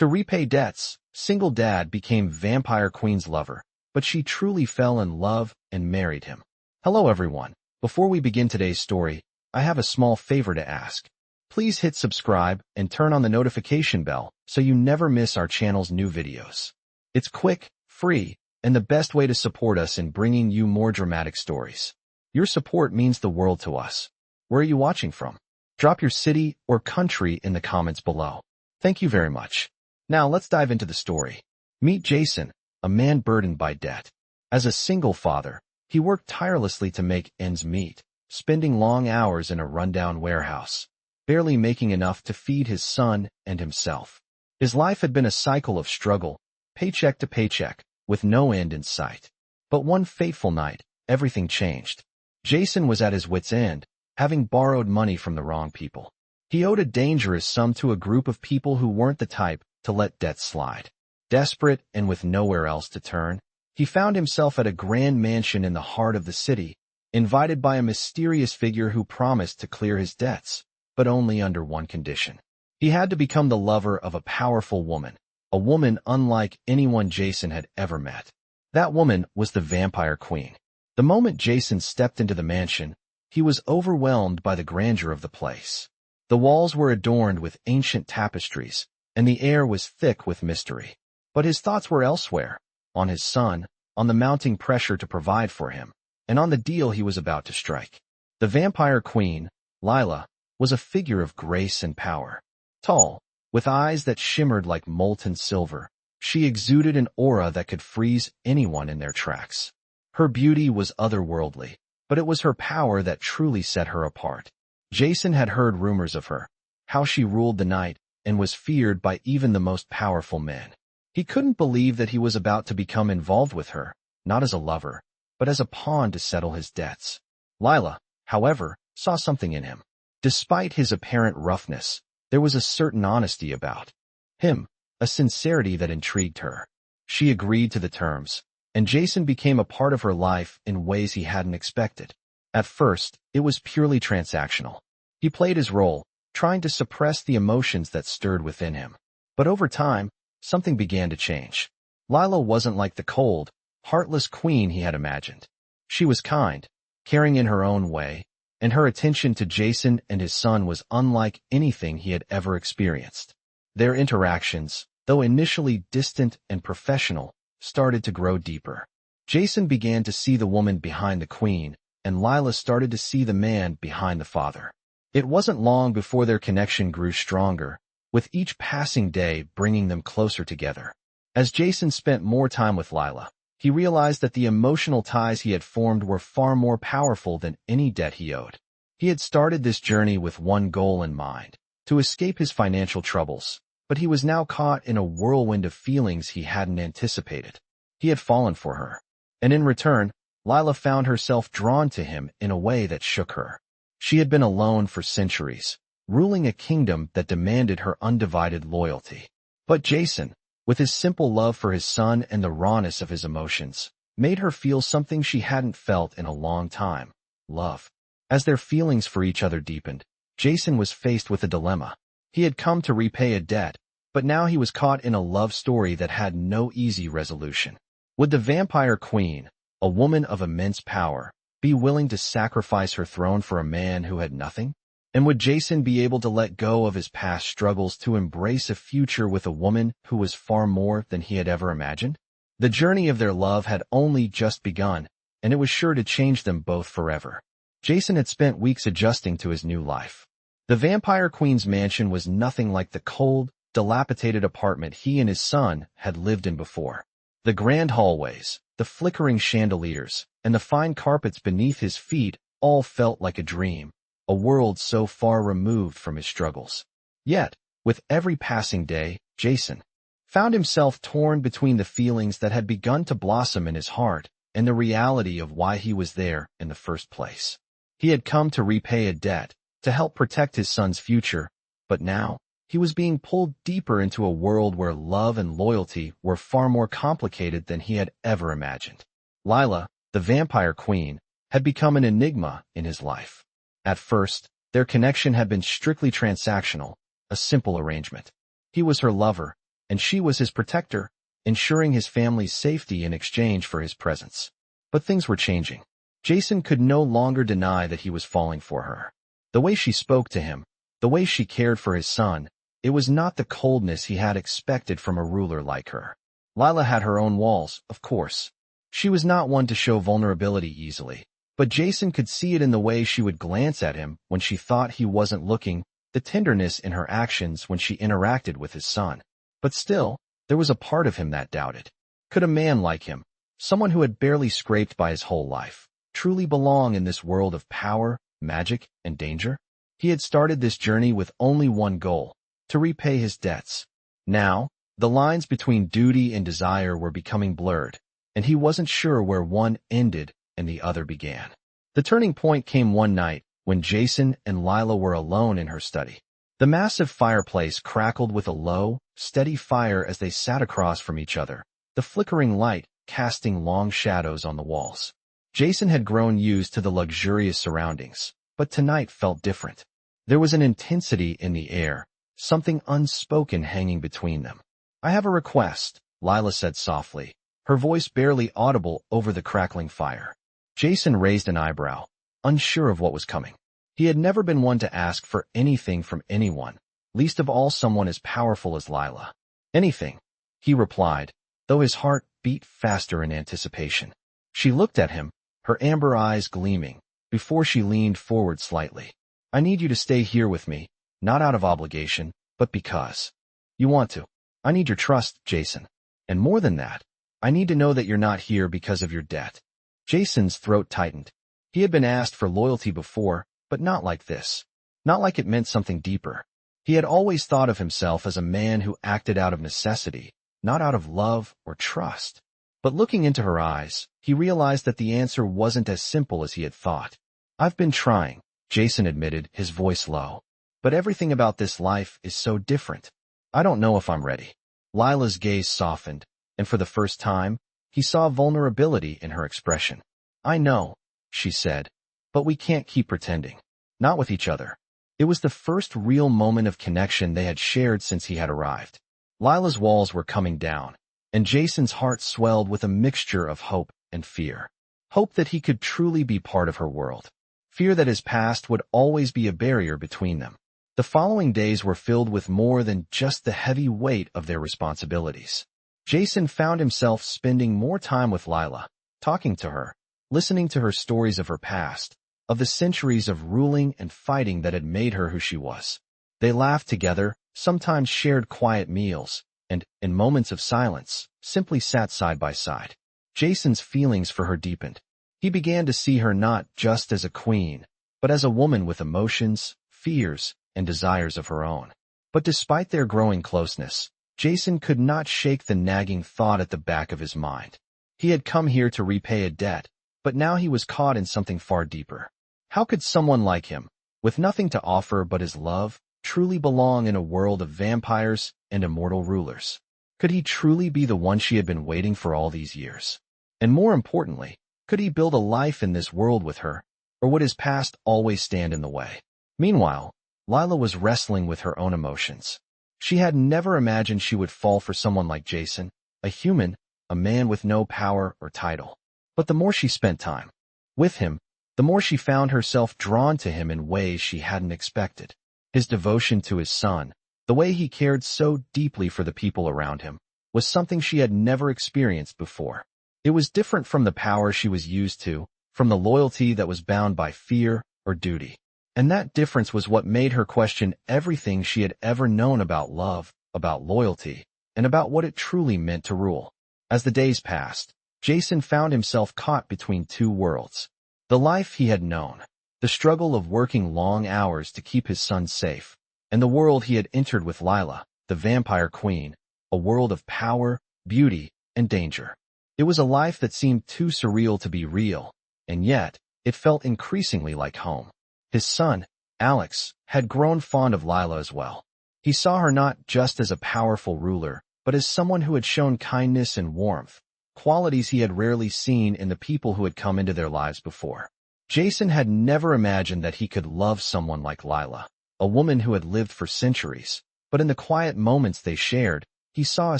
To repay debts, single dad became Vampire Queen's lover, but she truly fell in love and married him. Hello everyone. Before we begin today's story, I have a small favor to ask. Please hit subscribe and turn on the notification bell so you never miss our channel's new videos. It's quick, free, and the best way to support us in bringing you more dramatic stories. Your support means the world to us. Where are you watching from? Drop your city or country in the comments below. Thank you very much. Now let's dive into the story. Meet Jason, a man burdened by debt. As a single father, he worked tirelessly to make ends meet, spending long hours in a rundown warehouse, barely making enough to feed his son and himself. His life had been a cycle of struggle, paycheck to paycheck, with no end in sight. But one fateful night, everything changed. Jason was at his wit's end, having borrowed money from the wrong people. He owed a dangerous sum to a group of people who weren't the type to let debt slide. Desperate and with nowhere else to turn, he found himself at a grand mansion in the heart of the city, invited by a mysterious figure who promised to clear his debts, but only under one condition. He had to become the lover of a powerful woman, a woman unlike anyone Jason had ever met. That woman was the Vampire Queen. The moment Jason stepped into the mansion, he was overwhelmed by the grandeur of the place. The walls were adorned with ancient tapestries, and the air was thick with mystery. But his thoughts were elsewhere, on his son, on the mounting pressure to provide for him, and on the deal he was about to strike. The Vampire Queen, Lila, was a figure of grace and power. Tall, with eyes that shimmered like molten silver, she exuded an aura that could freeze anyone in their tracks. Her beauty was otherworldly, but it was her power that truly set her apart. Jason had heard rumors of her, how she ruled the night, and was feared by even the most powerful men. He couldn't believe that he was about to become involved with her, not as a lover, but as a pawn to settle his debts. Lila, however, saw something in him. Despite his apparent roughness, there was a certain honesty about him, a sincerity that intrigued her. She agreed to the terms, and Jason became a part of her life in ways he hadn't expected. At first, it was purely transactional. He played his role, trying to suppress the emotions that stirred within him. But over time, something began to change. Lila wasn't like the cold, heartless queen he had imagined. She was kind, caring in her own way, and her attention to Jason and his son was unlike anything he had ever experienced. Their interactions, though initially distant and professional, started to grow deeper. Jason began to see the woman behind the queen, and Lila started to see the man behind the father. It wasn't long before their connection grew stronger, with each passing day bringing them closer together. As Jason spent more time with Lila, he realized that the emotional ties he had formed were far more powerful than any debt he owed. He had started this journey with one goal in mind, to escape his financial troubles, but he was now caught in a whirlwind of feelings he hadn't anticipated. He had fallen for her, and in return, Lila found herself drawn to him in a way that shook her. She had been alone for centuries, ruling a kingdom that demanded her undivided loyalty. But Jason, with his simple love for his son and the rawness of his emotions, made her feel something she hadn't felt in a long time: love. As their feelings for each other deepened, Jason was faced with a dilemma. He had come to repay a debt, but now he was caught in a love story that had no easy resolution. Would the Vampire Queen, a woman of immense power, be willing to sacrifice her throne for a man who had nothing? And would Jason be able to let go of his past struggles to embrace a future with a woman who was far more than he had ever imagined? The journey of their love had only just begun, and it was sure to change them both forever. Jason had spent weeks adjusting to his new life. The Vampire Queen's mansion was nothing like the cold, dilapidated apartment he and his son had lived in before. The grand hallways, the flickering chandeliers, and the fine carpets beneath his feet all felt like a dream, a world so far removed from his struggles. Yet, with every passing day, Jason found himself torn between the feelings that had begun to blossom in his heart and the reality of why he was there in the first place. He had come to repay a debt, to help protect his son's future, but now, he was being pulled deeper into a world where love and loyalty were far more complicated than he had ever imagined. Lila, the Vampire Queen, had become an enigma in his life. At first, their connection had been strictly transactional, a simple arrangement. He was her lover, and she was his protector, ensuring his family's safety in exchange for his presence. But things were changing. Jason could no longer deny that he was falling for her. The way she spoke to him, the way she cared for his son, it was not the coldness he had expected from a ruler like her. Lila had her own walls, of course. She was not one to show vulnerability easily, but Jason could see it in the way she would glance at him when she thought he wasn't looking, the tenderness in her actions when she interacted with his son. But still, there was a part of him that doubted. Could a man like him, someone who had barely scraped by his whole life, truly belong in this world of power, magic, and danger? He had started this journey with only one goal: to repay his debts. Now, the lines between duty and desire were becoming blurred, and he wasn't sure where one ended and the other began. The turning point came one night when Jason and Lila were alone in her study. The massive fireplace crackled with a low, steady fire as they sat across from each other, the flickering light casting long shadows on the walls. Jason had grown used to the luxurious surroundings, but tonight felt different. There was an intensity in the air, something unspoken hanging between them. "I have a request," Lila said softly, her voice barely audible over the crackling fire. Jason raised an eyebrow, unsure of what was coming. He had never been one to ask for anything from anyone, least of all someone as powerful as Lila. "Anything," he replied, though his heart beat faster in anticipation. She looked at him, her amber eyes gleaming, before she leaned forward slightly. "I need you to stay here with me, not out of obligation, but because you want to. I need your trust, Jason. And more than that, I need to know that you're not here because of your debt." Jason's throat tightened. He had been asked for loyalty before, but not like this. Not like it meant something deeper. He had always thought of himself as a man who acted out of necessity, not out of love or trust. But looking into her eyes, he realized that the answer wasn't as simple as he had thought. "I've been trying," Jason admitted, his voice low. "But everything about this life is so different. I don't know if I'm ready." Lila's gaze softened, and for the first time, he saw vulnerability in her expression. "I know," she said, "but we can't keep pretending. Not with each other." It was the first real moment of connection they had shared since he had arrived. Lila's walls were coming down, and Jason's heart swelled with a mixture of hope and fear. Hope that he could truly be part of her world. Fear that his past would always be a barrier between them. The following days were filled with more than just the heavy weight of their responsibilities. Jason found himself spending more time with Lila, talking to her, listening to her stories of her past, of the centuries of ruling and fighting that had made her who she was. They laughed together, sometimes shared quiet meals, and, in moments of silence, simply sat side by side. Jason's feelings for her deepened. He began to see her not just as a queen, but as a woman with emotions, fears, and desires of her own. But despite their growing closeness, Jason could not shake the nagging thought at the back of his mind. He had come here to repay a debt, but now he was caught in something far deeper. How could someone like him, with nothing to offer but his love, truly belong in a world of vampires and immortal rulers? Could he truly be the one she had been waiting for all these years? And more importantly, could he build a life in this world with her, or would his past always stand in the way? Meanwhile, Lila was wrestling with her own emotions. She had never imagined she would fall for someone like Jason, a human, a man with no power or title. But the more she spent time with him, the more she found herself drawn to him in ways she hadn't expected. His devotion to his son, the way he cared so deeply for the people around him, was something she had never experienced before. It was different from the power she was used to, from the loyalty that was bound by fear or duty. And that difference was what made her question everything she had ever known about love, about loyalty, and about what it truly meant to rule. As the days passed, Jason found himself caught between two worlds. The life he had known, the struggle of working long hours to keep his son safe, and the world he had entered with Lila, the vampire queen, a world of power, beauty, and danger. It was a life that seemed too surreal to be real, and yet, it felt increasingly like home. His son, Alex, had grown fond of Lila as well. He saw her not just as a powerful ruler, but as someone who had shown kindness and warmth, qualities he had rarely seen in the people who had come into their lives before. Jason had never imagined that he could love someone like Lila, a woman who had lived for centuries, but in the quiet moments they shared, he saw a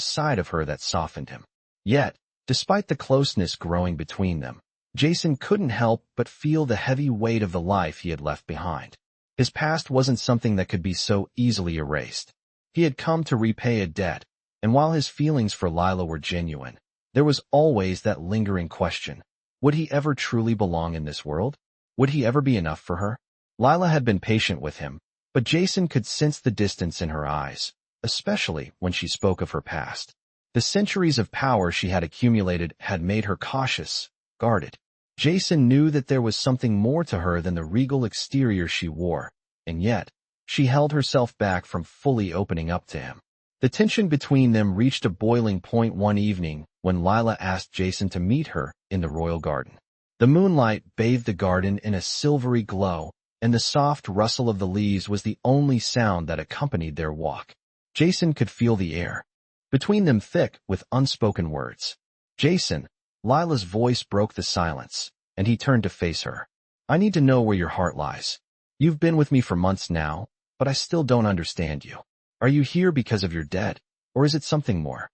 side of her that softened him. Yet, despite the closeness growing between them, Jason couldn't help but feel the heavy weight of the life he had left behind. His past wasn't something that could be so easily erased. He had come to repay a debt, and while his feelings for Lila were genuine, there was always that lingering question. Would he ever truly belong in this world? Would he ever be enough for her? Lila had been patient with him, but Jason could sense the distance in her eyes, especially when she spoke of her past. The centuries of power she had accumulated had made her cautious, guarded. Jason knew that there was something more to her than the regal exterior she wore, and yet, she held herself back from fully opening up to him. The tension between them reached a boiling point one evening when Lila asked Jason to meet her in the royal garden. The moonlight bathed the garden in a silvery glow, and the soft rustle of the leaves was the only sound that accompanied their walk. Jason could feel the air between them thick with unspoken words. Jason, Lila's voice broke the silence, and he turned to face her. I need to know where your heart lies. You've been with me for months now, but I still don't understand you. Are you here because of your debt, or is it something more?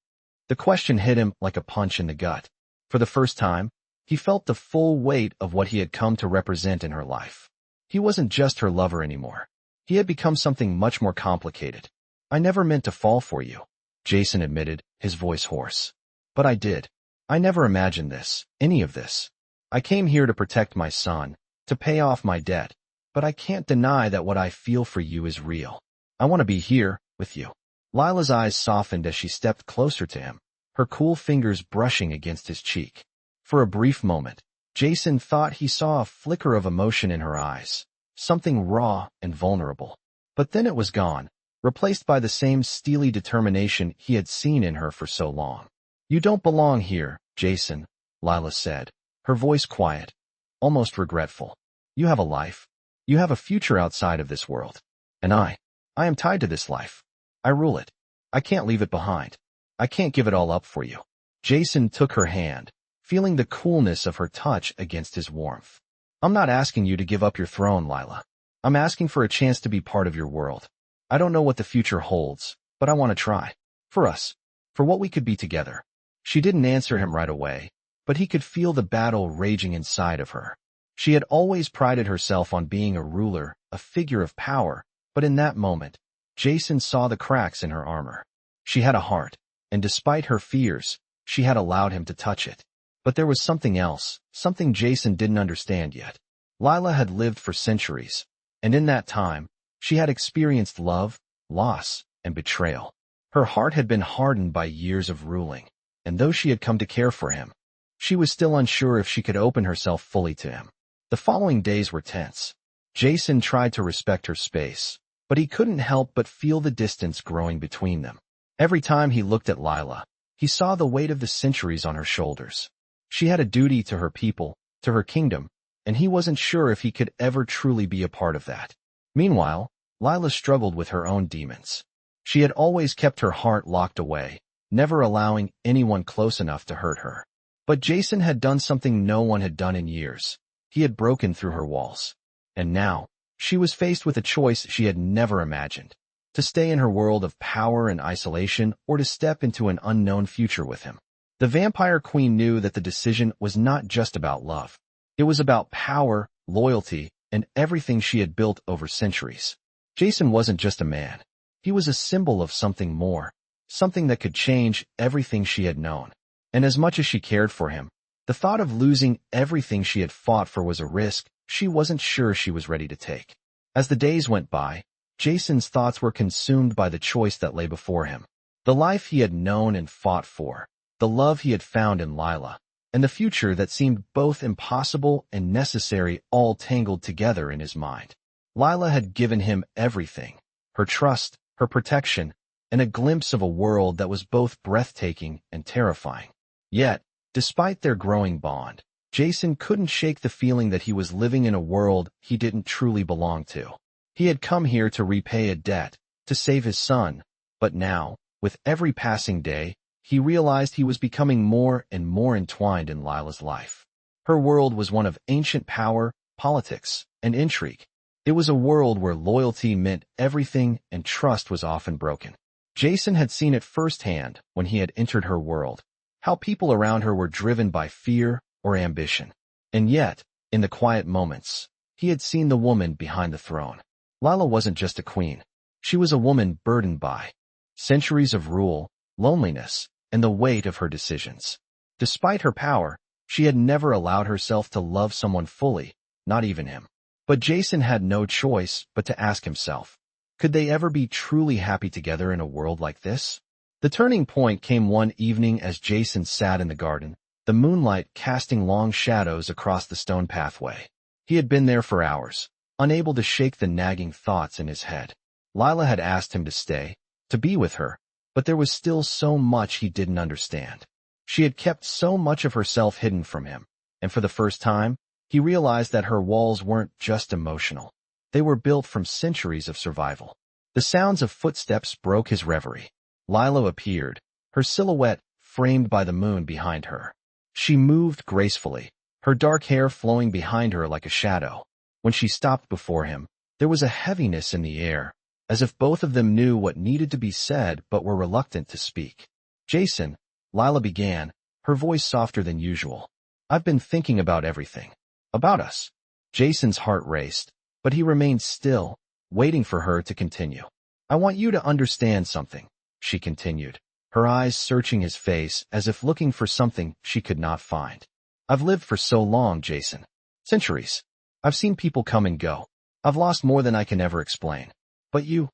The question hit him like a punch in the gut. For the first time, he felt the full weight of what he had come to represent in her life. He wasn't just her lover anymore. He had become something much more complicated. I never meant to fall for you, Jason admitted, his voice hoarse. But I did. I never imagined this, any of this. I came here to protect my son, to pay off my debt, but I can't deny that what I feel for you is real. I want to be here, with you. Lila's eyes softened as she stepped closer to him, her cool fingers brushing against his cheek. For a brief moment, Jason thought he saw a flicker of emotion in her eyes, something raw and vulnerable. But then it was gone, replaced by the same steely determination he had seen in her for so long. You don't belong here, Jason, Lila said, her voice quiet, almost regretful. You have a life. You have a future outside of this world. And I am tied to this life. I rule it. I can't leave it behind. I can't give it all up for you. Jason took her hand, feeling the coolness of her touch against his warmth. I'm not asking you to give up your throne, Lila. I'm asking for a chance to be part of your world. I don't know what the future holds, but I want to try. For us. For what we could be together. She didn't answer him right away, but he could feel the battle raging inside of her. She had always prided herself on being a ruler, a figure of power, but in that moment, Jason saw the cracks in her armor. She had a heart, and despite her fears, she had allowed him to touch it. But there was something else, something Jason didn't understand yet. Lila had lived for centuries, and in that time, she had experienced love, loss, and betrayal. Her heart had been hardened by years of ruling, and though she had come to care for him, she was still unsure if she could open herself fully to him. The following days were tense. Jason tried to respect her space, but he couldn't help but feel the distance growing between them. Every time he looked at Lila, he saw the weight of the centuries on her shoulders. She had a duty to her people, to her kingdom, and he wasn't sure if he could ever truly be a part of that. Meanwhile, Lila struggled with her own demons. She had always kept her heart locked away, never allowing anyone close enough to hurt her. But Jason had done something no one had done in years. He had broken through her walls. And now, she was faced with a choice she had never imagined. To stay in her world of power and isolation, or to step into an unknown future with him. The vampire queen knew that the decision was not just about love. It was about power, loyalty, and everything she had built over centuries. Jason wasn't just a man. He was a symbol of something more, something that could change everything she had known. And as much as she cared for him, the thought of losing everything she had fought for was a risk she wasn't sure she was ready to take. As the days went by, Jason's thoughts were consumed by the choice that lay before him. The life he had known and fought for, the love he had found in Lila, and the future that seemed both impossible and necessary all tangled together in his mind. Lila had given him everything, her trust, her protection, and a glimpse of a world that was both breathtaking and terrifying. Yet, despite their growing bond, Jason couldn't shake the feeling that he was living in a world he didn't truly belong to. He had come here to repay a debt, to save his son, but now, with every passing day, he realized he was becoming more and more entwined in Lila's life. Her world was one of ancient power, politics, and intrigue. It was a world where loyalty meant everything and trust was often broken. Jason had seen it firsthand when he had entered her world, how people around her were driven by fear or ambition. And yet, in the quiet moments, he had seen the woman behind the throne. Lila wasn't just a queen. She was a woman burdened by centuries of rule, loneliness, and the weight of her decisions. Despite her power, she had never allowed herself to love someone fully, not even him. But Jason had no choice but to ask himself, could they ever be truly happy together in a world like this? The turning point came one evening as Jason sat in the garden, the moonlight casting long shadows across the stone pathway. He had been there for hours, unable to shake the nagging thoughts in his head. Lila had asked him to stay, to be with her, but there was still so much he didn't understand. She had kept so much of herself hidden from him, and for the first time, he realized that her walls weren't just emotional. They were built from centuries of survival. The sounds of footsteps broke his reverie. Lila appeared, her silhouette framed by the moon behind her. She moved gracefully, her dark hair flowing behind her like a shadow. When she stopped before him, there was a heaviness in the air, as if both of them knew what needed to be said but were reluctant to speak. Jason, Lila began, her voice softer than usual. I've been thinking about everything. About us. Jason's heart raced, but he remained still, waiting for her to continue. I want you to understand something, she continued, her eyes searching his face as if looking for something she could not find. I've lived for so long, Jason. Centuries. I've seen people come and go. I've lost more than I can ever explain. But you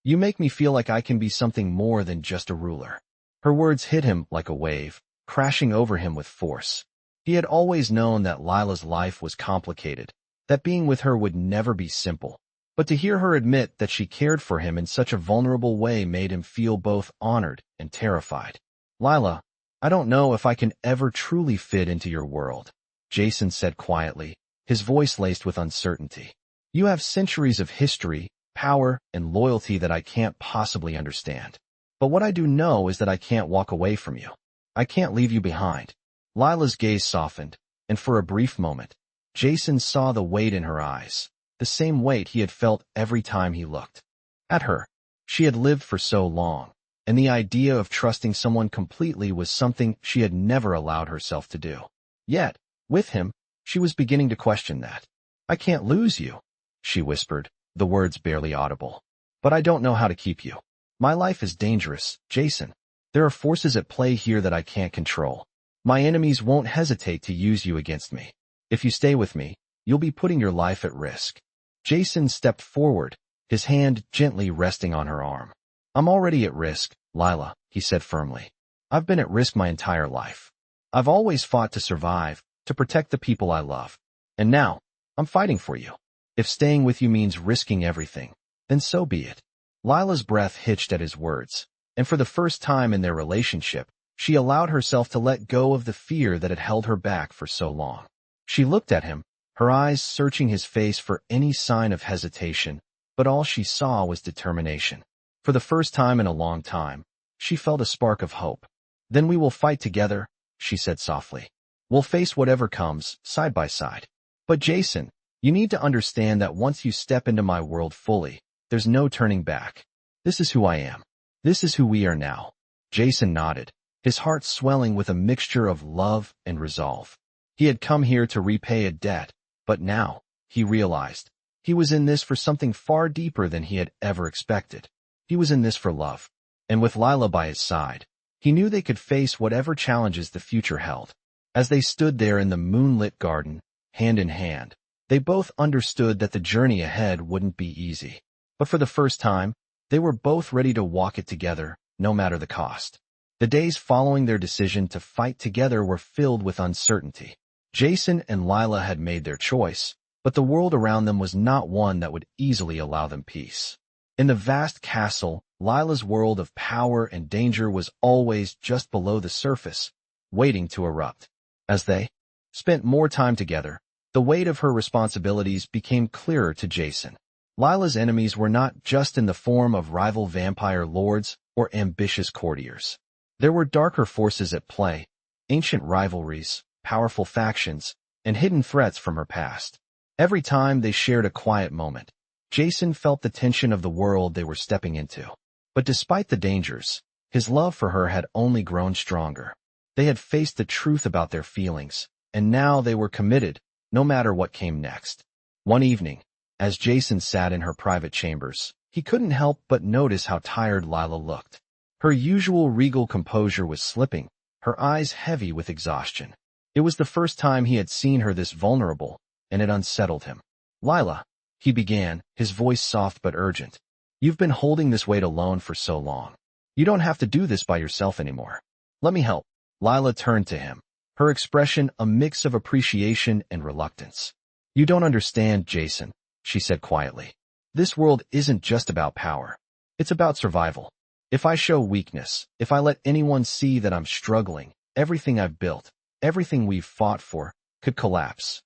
make me feel like I can be something more than just a ruler. Her words hit him like a wave, crashing over him with force. He had always known that Lila's life was complicated, that being with her would never be simple. But to hear her admit that she cared for him in such a vulnerable way made him feel both honored and terrified. Lila, I don't know if I can ever truly fit into your world, Jason said quietly, his voice laced with uncertainty. You have centuries of history, power, and loyalty that I can't possibly understand. But what I do know is that I can't walk away from you. I can't leave you behind. Lila's gaze softened, and for a brief moment, Jason saw the weight in her eyes, the same weight he had felt every time he looked at her. She had lived for so long, and the idea of trusting someone completely was something she had never allowed herself to do. Yet, with him, she was beginning to question that. I can't lose you, she whispered, the words barely audible. But I don't know how to keep you. My life is dangerous, Jason. There are forces at play here that I can't control. My enemies won't hesitate to use you against me. If you stay with me, you'll be putting your life at risk. Jason stepped forward, his hand gently resting on her arm. I'm already at risk, Lila, he said firmly. I've been at risk my entire life. I've always fought to survive, to protect the people I love. And now, I'm fighting for you. If staying with you means risking everything, then so be it. Lila's breath hitched at his words, and for the first time in their relationship, she allowed herself to let go of the fear that had held her back for so long. She looked at him, her eyes searching his face for any sign of hesitation, but all she saw was determination. For the first time in a long time, she felt a spark of hope. Then we will fight together, she said softly. We'll face whatever comes, side by side. But Jason, you need to understand that once you step into my world fully, there's no turning back. This is who I am. This is who we are now. Jason nodded, his heart swelling with a mixture of love and resolve. He had come here to repay a debt, but now, he realized, he was in this for something far deeper than he had ever expected. He was in this for love. And with Lila by his side, he knew they could face whatever challenges the future held. As they stood there in the moonlit garden, hand in hand, they both understood that the journey ahead wouldn't be easy. But for the first time, they were both ready to walk it together, no matter the cost. The days following their decision to fight together were filled with uncertainty. Jason and Lila had made their choice, but the world around them was not one that would easily allow them peace. In the vast castle, Lila's world of power and danger was always just below the surface, waiting to erupt. As they spent more time together, the weight of her responsibilities became clearer to Jason. Lila's enemies were not just in the form of rival vampire lords or ambitious courtiers. There were darker forces at play, ancient rivalries, powerful factions, and hidden threats from her past. Every time they shared a quiet moment, Jason felt the tension of the world they were stepping into. But despite the dangers, his love for her had only grown stronger. They had faced the truth about their feelings, and now they were committed, no matter what came next. One evening, as Jason sat in her private chambers, he couldn't help but notice how tired Lila looked. Her usual regal composure was slipping, her eyes heavy with exhaustion. It was the first time he had seen her this vulnerable, and it unsettled him. "Lila," he began, his voice soft but urgent. "You've been holding this weight alone for so long. You don't have to do this by yourself anymore. Let me help." Lila turned to him, her expression a mix of appreciation and reluctance. "You don't understand, Jason," she said quietly. "This world isn't just about power. It's about survival. If I show weakness, if I let anyone see that I'm struggling, everything I've built, everything we've fought for, could collapse."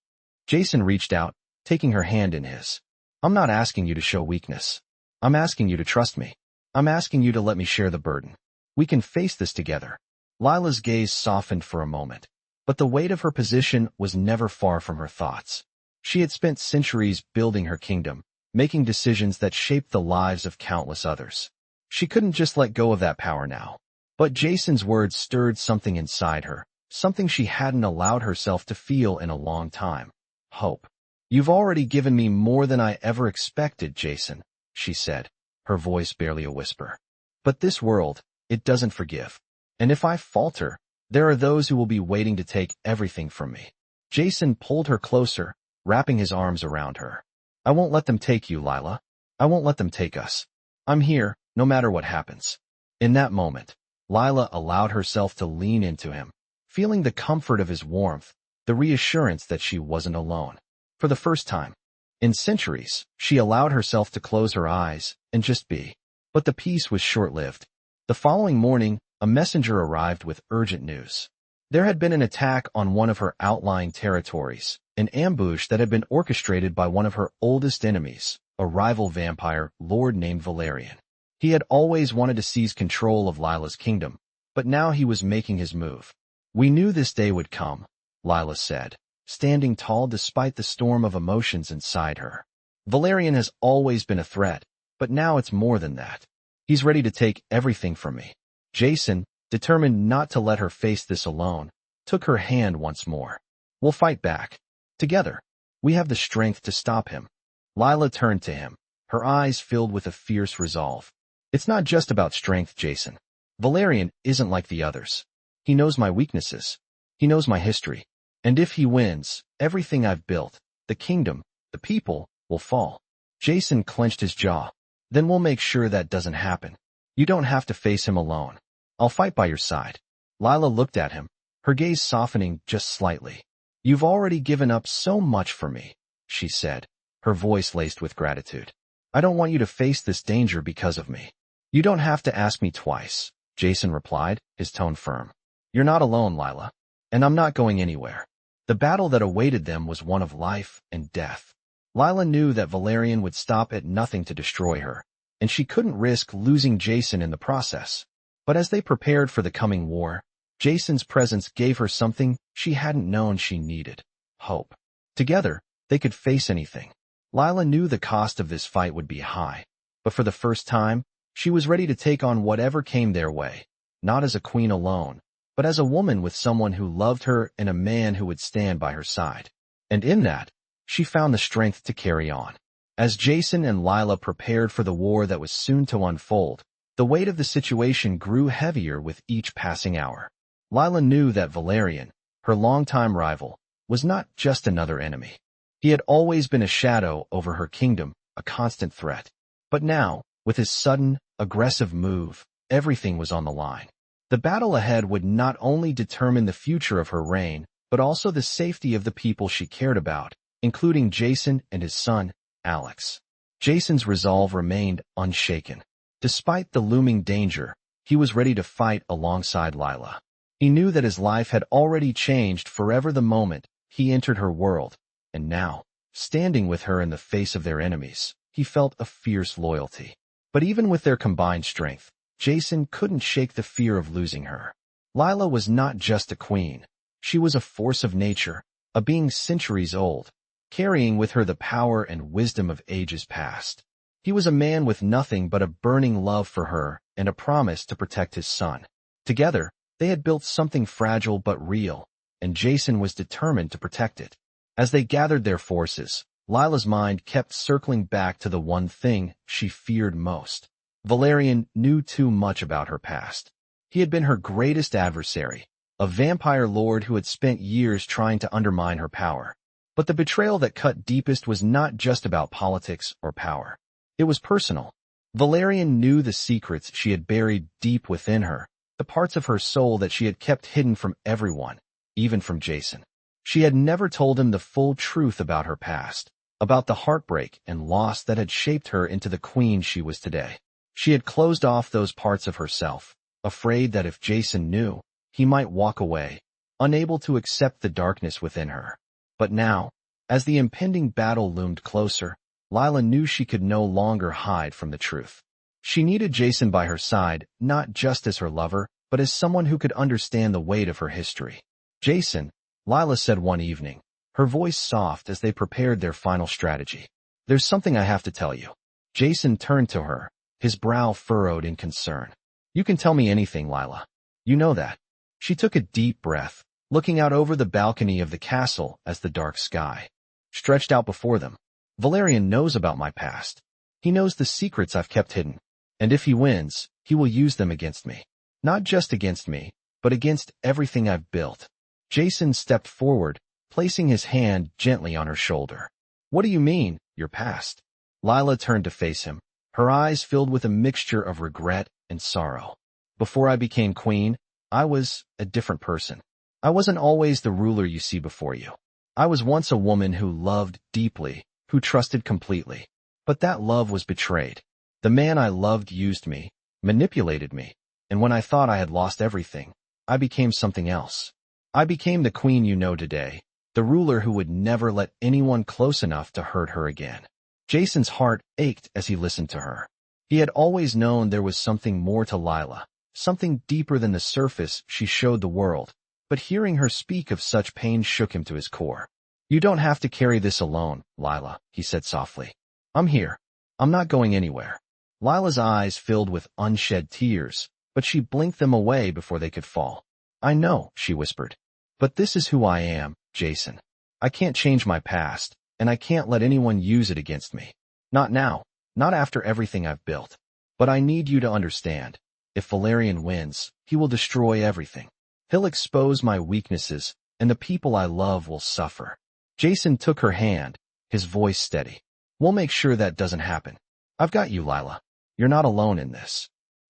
Jason reached out, taking her hand in his. "I'm not asking you to show weakness. I'm asking you to trust me. I'm asking you to let me share the burden. We can face this together." Lila's gaze softened for a moment, but the weight of her position was never far from her thoughts. She had spent centuries building her kingdom, making decisions that shaped the lives of countless others. She couldn't just let go of that power now. But Jason's words stirred something inside her, something she hadn't allowed herself to feel in a long time. "Hope. You've already given me more than I ever expected, Jason," she said, her voice barely a whisper. "But this world, it doesn't forgive. And if I falter, there are those who will be waiting to take everything from me." Jason pulled her closer, wrapping his arms around her. "I won't let them take you, Lila. I won't let them take us. I'm here, no matter what happens." In that moment, Lila allowed herself to lean into him, feeling the comfort of his warmth, the reassurance that she wasn't alone. For the first time in centuries, she allowed herself to close her eyes and just be. But the peace was short-lived. The following morning, a messenger arrived with urgent news. There had been an attack on one of her outlying territories, an ambush that had been orchestrated by one of her oldest enemies, a rival vampire lord named Valerian. He had always wanted to seize control of Lila's kingdom, but now he was making his move. "We knew this day would come," Lila said, standing tall despite the storm of emotions inside her. "Valerian has always been a threat, but now it's more than that. He's ready to take everything from me." Jason, determined not to let her face this alone, took her hand once more. "We'll fight back. Together. We have the strength to stop him." Lila turned to him, her eyes filled with a fierce resolve. "It's not just about strength, Jason. Valerian isn't like the others. He knows my weaknesses. He knows my history. And if he wins, everything I've built, the kingdom, the people, will fall." Jason clenched his jaw. "Then we'll make sure that doesn't happen. You don't have to face him alone. I'll fight by your side." Lila looked at him, her gaze softening just slightly. "You've already given up so much for me," she said, her voice laced with gratitude. "I don't want you to face this danger because of me." "You don't have to ask me twice," Jason replied, his tone firm. "You're not alone, Lila. And I'm not going anywhere." The battle that awaited them was one of life and death. Lila knew that Valerian would stop at nothing to destroy her, and she couldn't risk losing Jason in the process. But as they prepared for the coming war, Jason's presence gave her something she hadn't known she needed: hope. Together, they could face anything. Lila knew the cost of this fight would be high, but for the first time, she was ready to take on whatever came their way, not as a queen alone, but as a woman with someone who loved her and a man who would stand by her side. And in that, she found the strength to carry on. As Jason and Lila prepared for the war that was soon to unfold, the weight of the situation grew heavier with each passing hour. Lila knew that Valerian, her longtime rival, was not just another enemy. He had always been a shadow over her kingdom, a constant threat. But now, with his sudden, aggressive move, everything was on the line. The battle ahead would not only determine the future of her reign, but also the safety of the people she cared about, including Jason and his son, Alex. Jason's resolve remained unshaken. Despite the looming danger, he was ready to fight alongside Lila. He knew that his life had already changed forever the moment he entered her world, and now, standing with her in the face of their enemies, he felt a fierce loyalty. But even with their combined strength, Jason couldn't shake the fear of losing her. Lila was not just a queen. She was a force of nature, a being centuries old, carrying with her the power and wisdom of ages past. He was a man with nothing but a burning love for her and a promise to protect his son. Together, they had built something fragile but real, and Jason was determined to protect it. As they gathered their forces, Lila's mind kept circling back to the one thing she feared most. Valerian knew too much about her past. He had been her greatest adversary, a vampire lord who had spent years trying to undermine her power. But the betrayal that cut deepest was not just about politics or power. It was personal. Valerian knew the secrets she had buried deep within her, the parts of her soul that she had kept hidden from everyone, even from Jason. She had never told him the full truth about her past, about the heartbreak and loss that had shaped her into the queen she was today. She had closed off those parts of herself, afraid that if Jason knew, he might walk away, unable to accept the darkness within her. But now, as the impending battle loomed closer, Lila knew she could no longer hide from the truth. She needed Jason by her side, not just as her lover, but as someone who could understand the weight of her history. Jason, Lila said one evening, her voice soft as they prepared their final strategy. There's something I have to tell you. Jason turned to her, his brow furrowed in concern. You can tell me anything, Lila. You know that. She took a deep breath, looking out over the balcony of the castle as the dark sky stretched out before them. Valerian knows about my past. He knows the secrets I've kept hidden. And if he wins, he will use them against me. Not just against me, but against everything I've built. Jason stepped forward, placing his hand gently on her shoulder. What do you mean, your past? Lila turned to face him, her eyes filled with a mixture of regret and sorrow. Before I became queen, I was a different person. I wasn't always the ruler you see before you. I was once a woman who loved deeply, who trusted completely. But that love was betrayed. The man I loved used me, manipulated me, and when I thought I had lost everything, I became something else. I became the queen you know today, the ruler who would never let anyone close enough to hurt her again. Jason's heart ached as he listened to her. He had always known there was something more to Lila, something deeper than the surface she showed the world, but hearing her speak of such pain shook him to his core. You don't have to carry this alone, Lila, he said softly. I'm here. I'm not going anywhere. Lila's eyes filled with unshed tears, but she blinked them away before they could fall. I know, she whispered. But this is who I am, Jason. I can't change my past, and I can't let anyone use it against me. Not now, not after everything I've built. But I need you to understand. If Valerian wins, he will destroy everything. He'll expose my weaknesses, and the people I love will suffer. Jason took her hand, his voice steady. We'll make sure that doesn't happen. I've got you, Lila. You're not alone in this.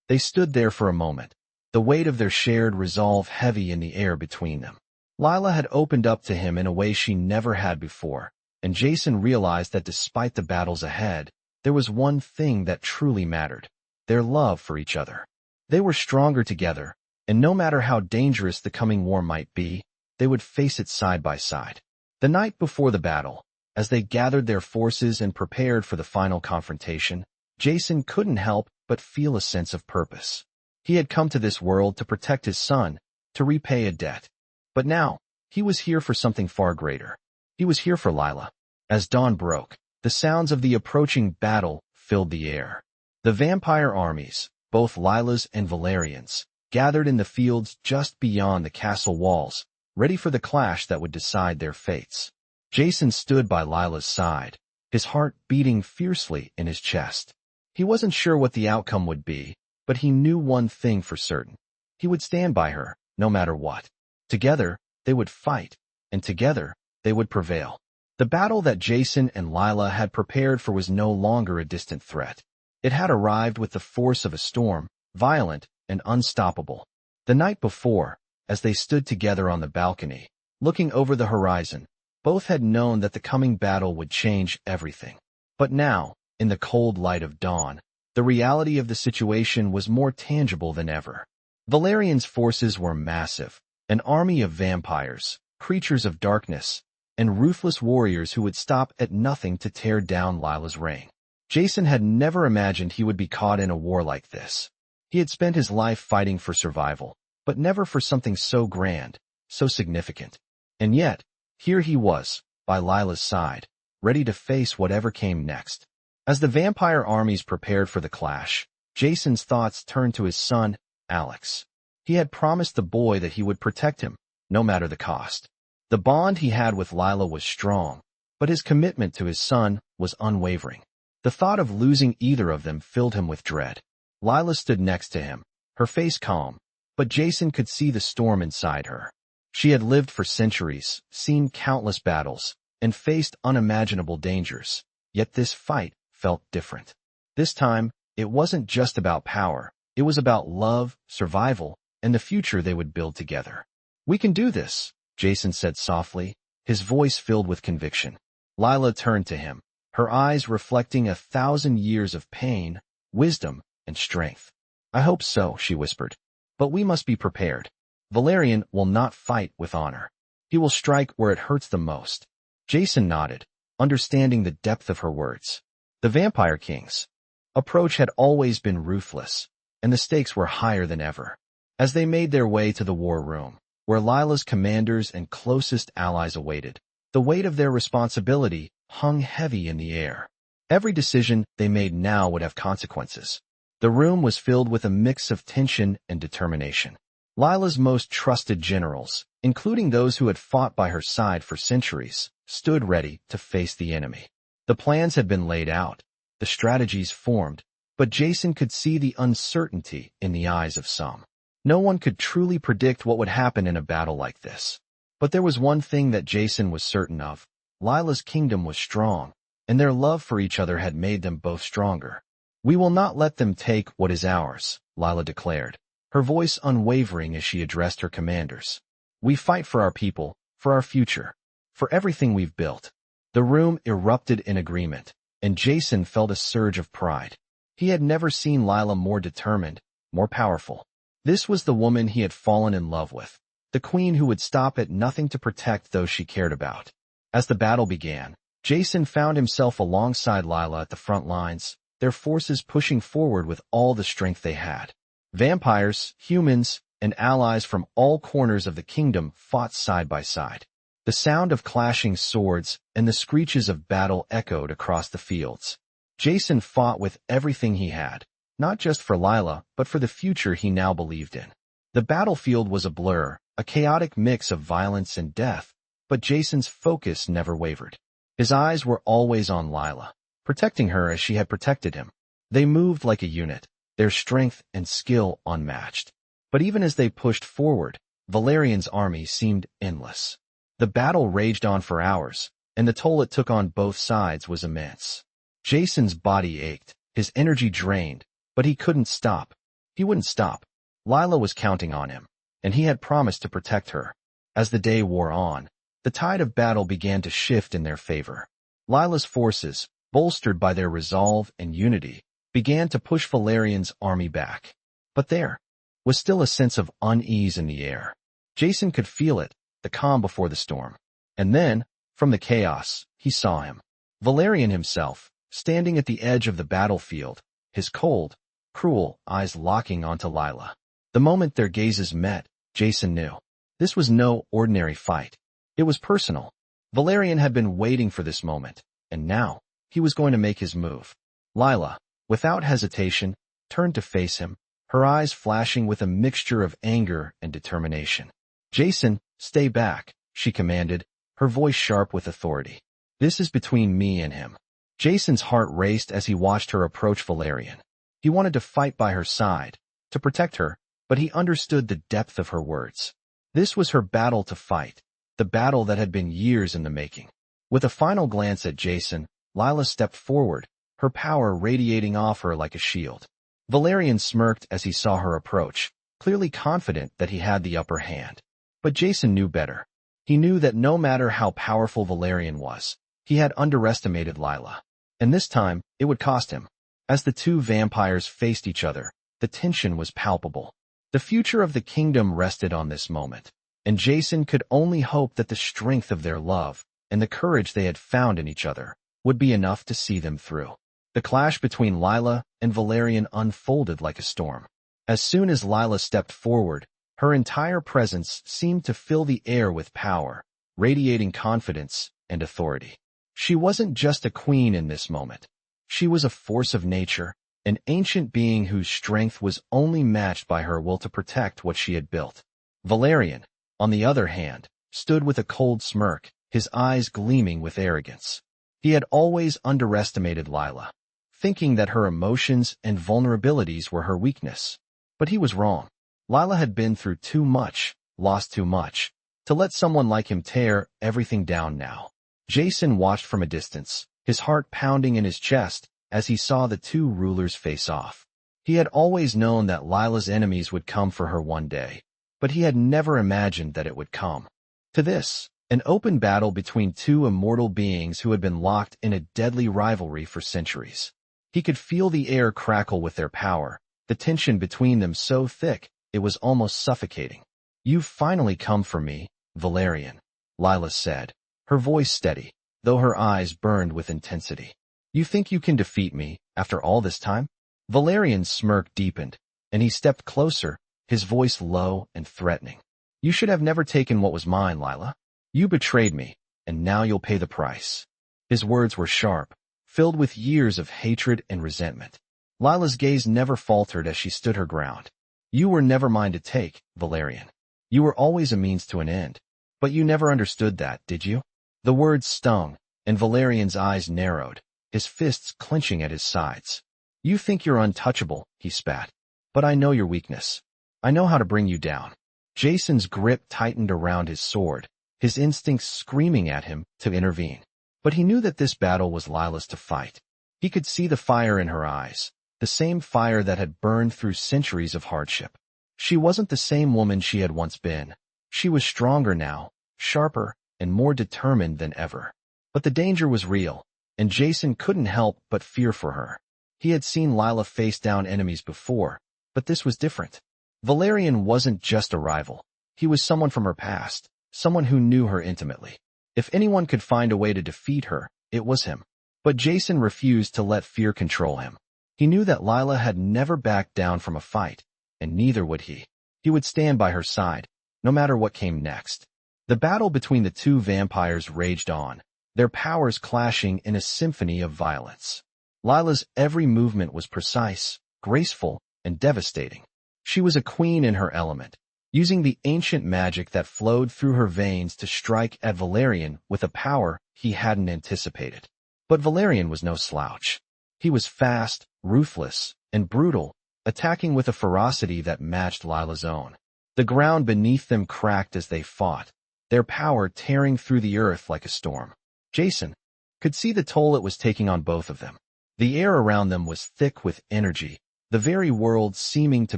They stood there for a moment, the weight of their shared resolve heavy in the air between them. Lila had opened up to him in a way she never had before, and Jason realized that despite the battles ahead, there was one thing that truly mattered: their love for each other. They were stronger together, and no matter how dangerous the coming war might be, they would face it side by side. The night before the battle, as they gathered their forces and prepared for the final confrontation, Jason couldn't help but feel a sense of purpose. He had come to this world to protect his son, to repay a debt. But now, he was here for something far greater. He was here for Lila. As dawn broke, the sounds of the approaching battle filled the air. The vampire armies, both Lila's and Valerian's, gathered in the fields just beyond the castle walls, ready for the clash that would decide their fates. Jason stood by Lila's side, his heart beating fiercely in his chest. He wasn't sure what the outcome would be, but he knew one thing for certain. He would stand by her, no matter what. Together, they would fight, and together, they would prevail. The battle that Jason and Lila had prepared for was no longer a distant threat. It had arrived with the force of a storm, violent and unstoppable. The night before, as they stood together on the balcony, looking over the horizon, both had known that the coming battle would change everything. But now, in the cold light of dawn, the reality of the situation was more tangible than ever. Valerian's forces were massive, an army of vampires, creatures of darkness, and ruthless warriors who would stop at nothing to tear down Lila's reign. Jason had never imagined he would be caught in a war like this. He had spent his life fighting for survival, but never for something so grand, so significant. And yet, here he was, by Lila's side, ready to face whatever came next. As the vampire armies prepared for the clash, Jason's thoughts turned to his son, Alex. He had promised the boy that he would protect him, no matter the cost. The bond he had with Lila was strong, but his commitment to his son was unwavering. The thought of losing either of them filled him with dread. Lila stood next to him, her face calm, but Jason could see the storm inside her. She had lived for centuries, seen countless battles, and faced unimaginable dangers, yet this fight felt different. This time, it wasn't just about power, it was about love, survival, and the future they would build together. "We can do this," Jason said softly, his voice filled with conviction. Lila turned to him, her eyes reflecting 1,000 years of pain, wisdom, and strength. "I hope so," she whispered. "But we must be prepared. Valerian will not fight with honor. He will strike where it hurts the most." Jason nodded, understanding the depth of her words. The Vampire King's approach had always been ruthless, and the stakes were higher than ever. As they made their way to the war room, where Lila's commanders and closest allies awaited, the weight of their responsibility hung heavy in the air. Every decision they made now would have consequences. The room was filled with a mix of tension and determination. Lila's most trusted generals, including those who had fought by her side for centuries, stood ready to face the enemy. The plans had been laid out, the strategies formed, but Jason could see the uncertainty in the eyes of some. No one could truly predict what would happen in a battle like this. But there was one thing that Jason was certain of. Lila's kingdom was strong, and their love for each other had made them both stronger. "We will not let them take what is ours," Lila declared, her voice unwavering as she addressed her commanders. "We fight for our people, for our future, for everything we've built." The room erupted in agreement, and Jason felt a surge of pride. He had never seen Lila more determined, more powerful. This was the woman he had fallen in love with, the queen who would stop at nothing to protect those she cared about. As the battle began, Jason found himself alongside Lila at the front lines, their forces pushing forward with all the strength they had. Vampires, humans, and allies from all corners of the kingdom fought side by side. The sound of clashing swords and the screeches of battle echoed across the fields. Jason fought with everything he had, not just for Lila, but for the future he now believed in. The battlefield was a blur, a chaotic mix of violence and death, but Jason's focus never wavered. His eyes were always on Lila, protecting her as she had protected him. They moved like a unit, their strength and skill unmatched. But even as they pushed forward, Valerian's army seemed endless. The battle raged on for hours, and the toll it took on both sides was immense. Jason's body ached, his energy drained, but he couldn't stop. He wouldn't stop. Lila was counting on him, and he had promised to protect her. As the day wore on, the tide of battle began to shift in their favor. Lila's forces, bolstered by their resolve and unity, began to push Valerian's army back. But there was still a sense of unease in the air. Jason could feel it, the calm before the storm. And then, from the chaos, he saw him. Valerian himself, standing at the edge of the battlefield, his cold, cruel eyes locking onto Lila. The moment their gazes met, Jason knew. This was no ordinary fight. It was personal. Valerian had been waiting for this moment, and now, he was going to make his move. Lila, without hesitation, turned to face him, her eyes flashing with a mixture of anger and determination. "Jason, stay back," she commanded, her voice sharp with authority. "This is between me and him." Jason's heart raced as he watched her approach Valerian. He wanted to fight by her side, to protect her, but he understood the depth of her words. This was her battle to fight, the battle that had been years in the making. With a final glance at Jason, Lila stepped forward, her power radiating off her like a shield. Valerian smirked as he saw her approach, clearly confident that he had the upper hand. But Jason knew better. He knew that no matter how powerful Valerian was, he had underestimated Lila. And this time, it would cost him. As the two vampires faced each other, the tension was palpable. The future of the kingdom rested on this moment, and Jason could only hope that the strength of their love and the courage they had found in each other would be enough to see them through. The clash between Lila and Valerian unfolded like a storm. As soon as Lila stepped forward, her entire presence seemed to fill the air with power, radiating confidence and authority. She wasn't just a queen in this moment. She was a force of nature, an ancient being whose strength was only matched by her will to protect what she had built. Valerian, on the other hand, stood with a cold smirk, his eyes gleaming with arrogance. He had always underestimated Lila, thinking that her emotions and vulnerabilities were her weakness. But he was wrong. Lila had been through too much, lost too much, to let someone like him tear everything down now. Jason watched from a distance, his heart pounding in his chest as he saw the two rulers face off. He had always known that Lila's enemies would come for her one day, but he had never imagined that it would come to this, an open battle between two immortal beings who had been locked in a deadly rivalry for centuries. He could feel the air crackle with their power, the tension between them so thick it was almost suffocating. "You've finally come for me, Valerian," Lila said, her voice steady, though her eyes burned with intensity. "You think you can defeat me after all this time?" Valerian's smirk deepened, and he stepped closer, his voice low and threatening. "You should have never taken what was mine, Lila. You betrayed me, and now you'll pay the price." His words were sharp, filled with years of hatred and resentment. Lila's gaze never faltered as she stood her ground. "You were never mine to take, Valerian. You were always a means to an end. But you never understood that, did you?" The words stung, and Valerian's eyes narrowed, his fists clenching at his sides. "You think you're untouchable," he spat. "But I know your weakness. I know how to bring you down." Jason's grip tightened around his sword, his instincts screaming at him to intervene. But he knew that this battle was Lila's to fight. He could see the fire in her eyes, the same fire that had burned through centuries of hardship. She wasn't the same woman she had once been. She was stronger now, sharper, and more determined than ever. But the danger was real, and Jason couldn't help but fear for her. He had seen Lila face down enemies before, but this was different. Valerian wasn't just a rival. He was someone from her past, someone who knew her intimately. If anyone could find a way to defeat her, it was him. But Jason refused to let fear control him. He knew that Lila had never backed down from a fight, and neither would he. He would stand by her side, no matter what came next. The battle between the two vampires raged on, their powers clashing in a symphony of violence. Lila's every movement was precise, graceful, and devastating. She was a queen in her element, using the ancient magic that flowed through her veins to strike at Valerian with a power he hadn't anticipated. But Valerian was no slouch. He was fast, ruthless, and brutal, attacking with a ferocity that matched Lila's own. The ground beneath them cracked as they fought, their power tearing through the earth like a storm. Jason could see the toll it was taking on both of them. The air around them was thick with energy, the very world seeming to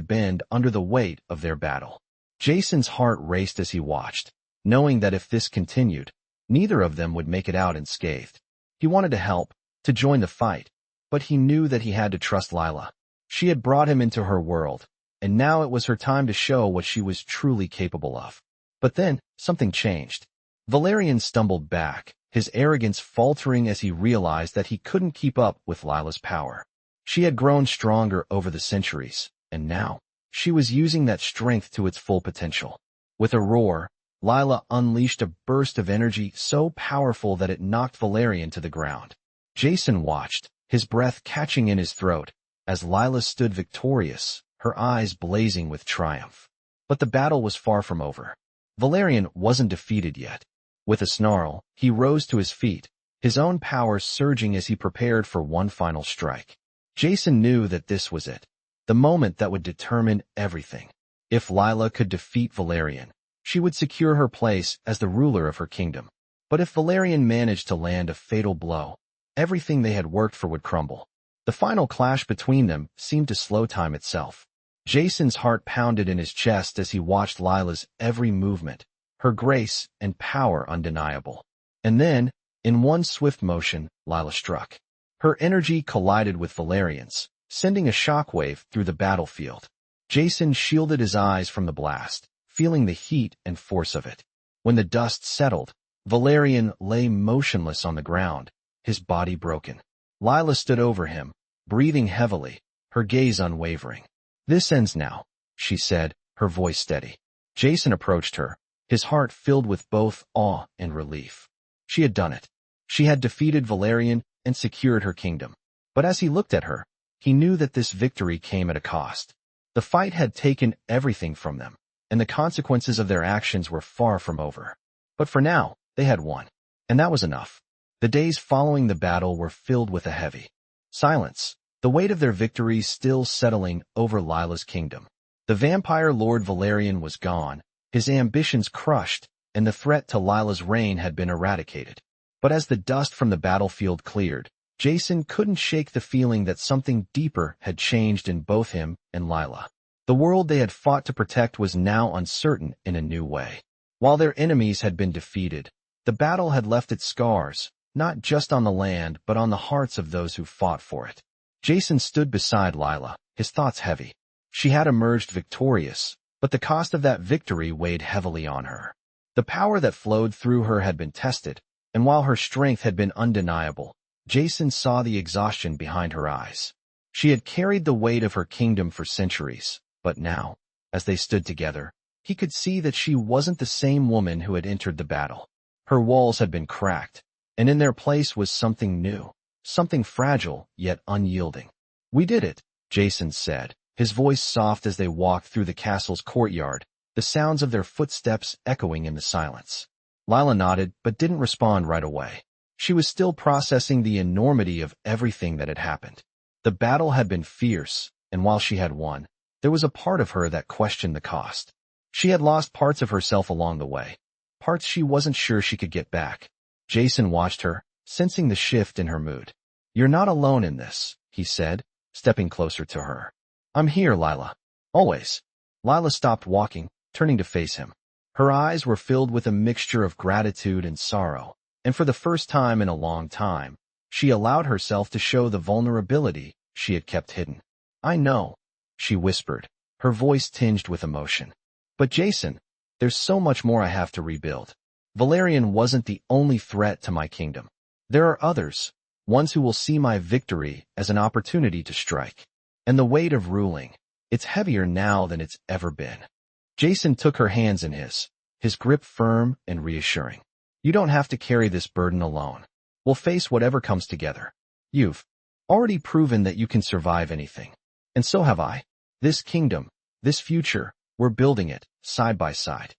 bend under the weight of their battle. Jason's heart raced as he watched, knowing that if this continued, neither of them would make it out unscathed. He wanted to help, to join the fight, but he knew that he had to trust Lila. She had brought him into her world, and now it was her time to show what she was truly capable of. But then, something changed. Valerian stumbled back, his arrogance faltering as he realized that he couldn't keep up with Lila's power. She had grown stronger over the centuries, and now, she was using that strength to its full potential. With a roar, Lila unleashed a burst of energy so powerful that it knocked Valerian to the ground. Jason watched, his breath catching in his throat, as Lila stood victorious, her eyes blazing with triumph. But the battle was far from over. Valerian wasn't defeated yet. With a snarl, he rose to his feet, his own power surging as he prepared for one final strike. Jason knew that this was it, the moment that would determine everything. If Lila could defeat Valerian, she would secure her place as the ruler of her kingdom. But if Valerian managed to land a fatal blow, everything they had worked for would crumble. The final clash between them seemed to slow time itself. Jason's heart pounded in his chest as he watched Lila's every movement, her grace and power undeniable. And then, in one swift motion, Lila struck. Her energy collided with Valerian's, sending a shockwave through the battlefield. Jason shielded his eyes from the blast, feeling the heat and force of it. When the dust settled, Valerian lay motionless on the ground, his body broken. Lila stood over him, breathing heavily, her gaze unwavering. "This ends now," she said, her voice steady. Jason approached her, his heart filled with both awe and relief. She had done it. She had defeated Valerian and secured her kingdom. But as he looked at her, he knew that this victory came at a cost. The fight had taken everything from them, and the consequences of their actions were far from over. But for now, they had won. And that was enough. The days following the battle were filled with a heavy silence, the weight of their victory still settling over Lila's kingdom. The vampire Lord Valerian was gone, his ambitions crushed, and the threat to Lila's reign had been eradicated. But as the dust from the battlefield cleared, Jason couldn't shake the feeling that something deeper had changed in both him and Lila. The world they had fought to protect was now uncertain in a new way. While their enemies had been defeated, the battle had left its scars, not just on the land but on the hearts of those who fought for it. Jason stood beside Lila, his thoughts heavy. She had emerged victorious, but the cost of that victory weighed heavily on her. The power that flowed through her had been tested, and while her strength had been undeniable, Jason saw the exhaustion behind her eyes. She had carried the weight of her kingdom for centuries, but now, as they stood together, he could see that she wasn't the same woman who had entered the battle. Her walls had been cracked, and in their place was something new, something fragile yet unyielding. "We did it," Jason said, his voice soft as they walked through the castle's courtyard, the sounds of their footsteps echoing in the silence. Lila nodded but didn't respond right away. She was still processing the enormity of everything that had happened. The battle had been fierce, and while she had won, there was a part of her that questioned the cost. She had lost parts of herself along the way, parts she wasn't sure she could get back. Jason watched her, sensing the shift in her mood. "You're not alone in this," he said, stepping closer to her. "I'm here, Lila. Always." Lila stopped walking, turning to face him. Her eyes were filled with a mixture of gratitude and sorrow, and for the first time in a long time, she allowed herself to show the vulnerability she had kept hidden. "I know," she whispered, her voice tinged with emotion. "But Jason, there's so much more I have to rebuild. Valerian wasn't the only threat to my kingdom. There are others, ones who will see my victory as an opportunity to strike. And the weight of ruling, it's heavier now than it's ever been." Jason took her hands in his grip firm and reassuring. "You don't have to carry this burden alone. We'll face whatever comes together. You've already proven that you can survive anything. And so have I. This kingdom, this future, we're building it, side by side."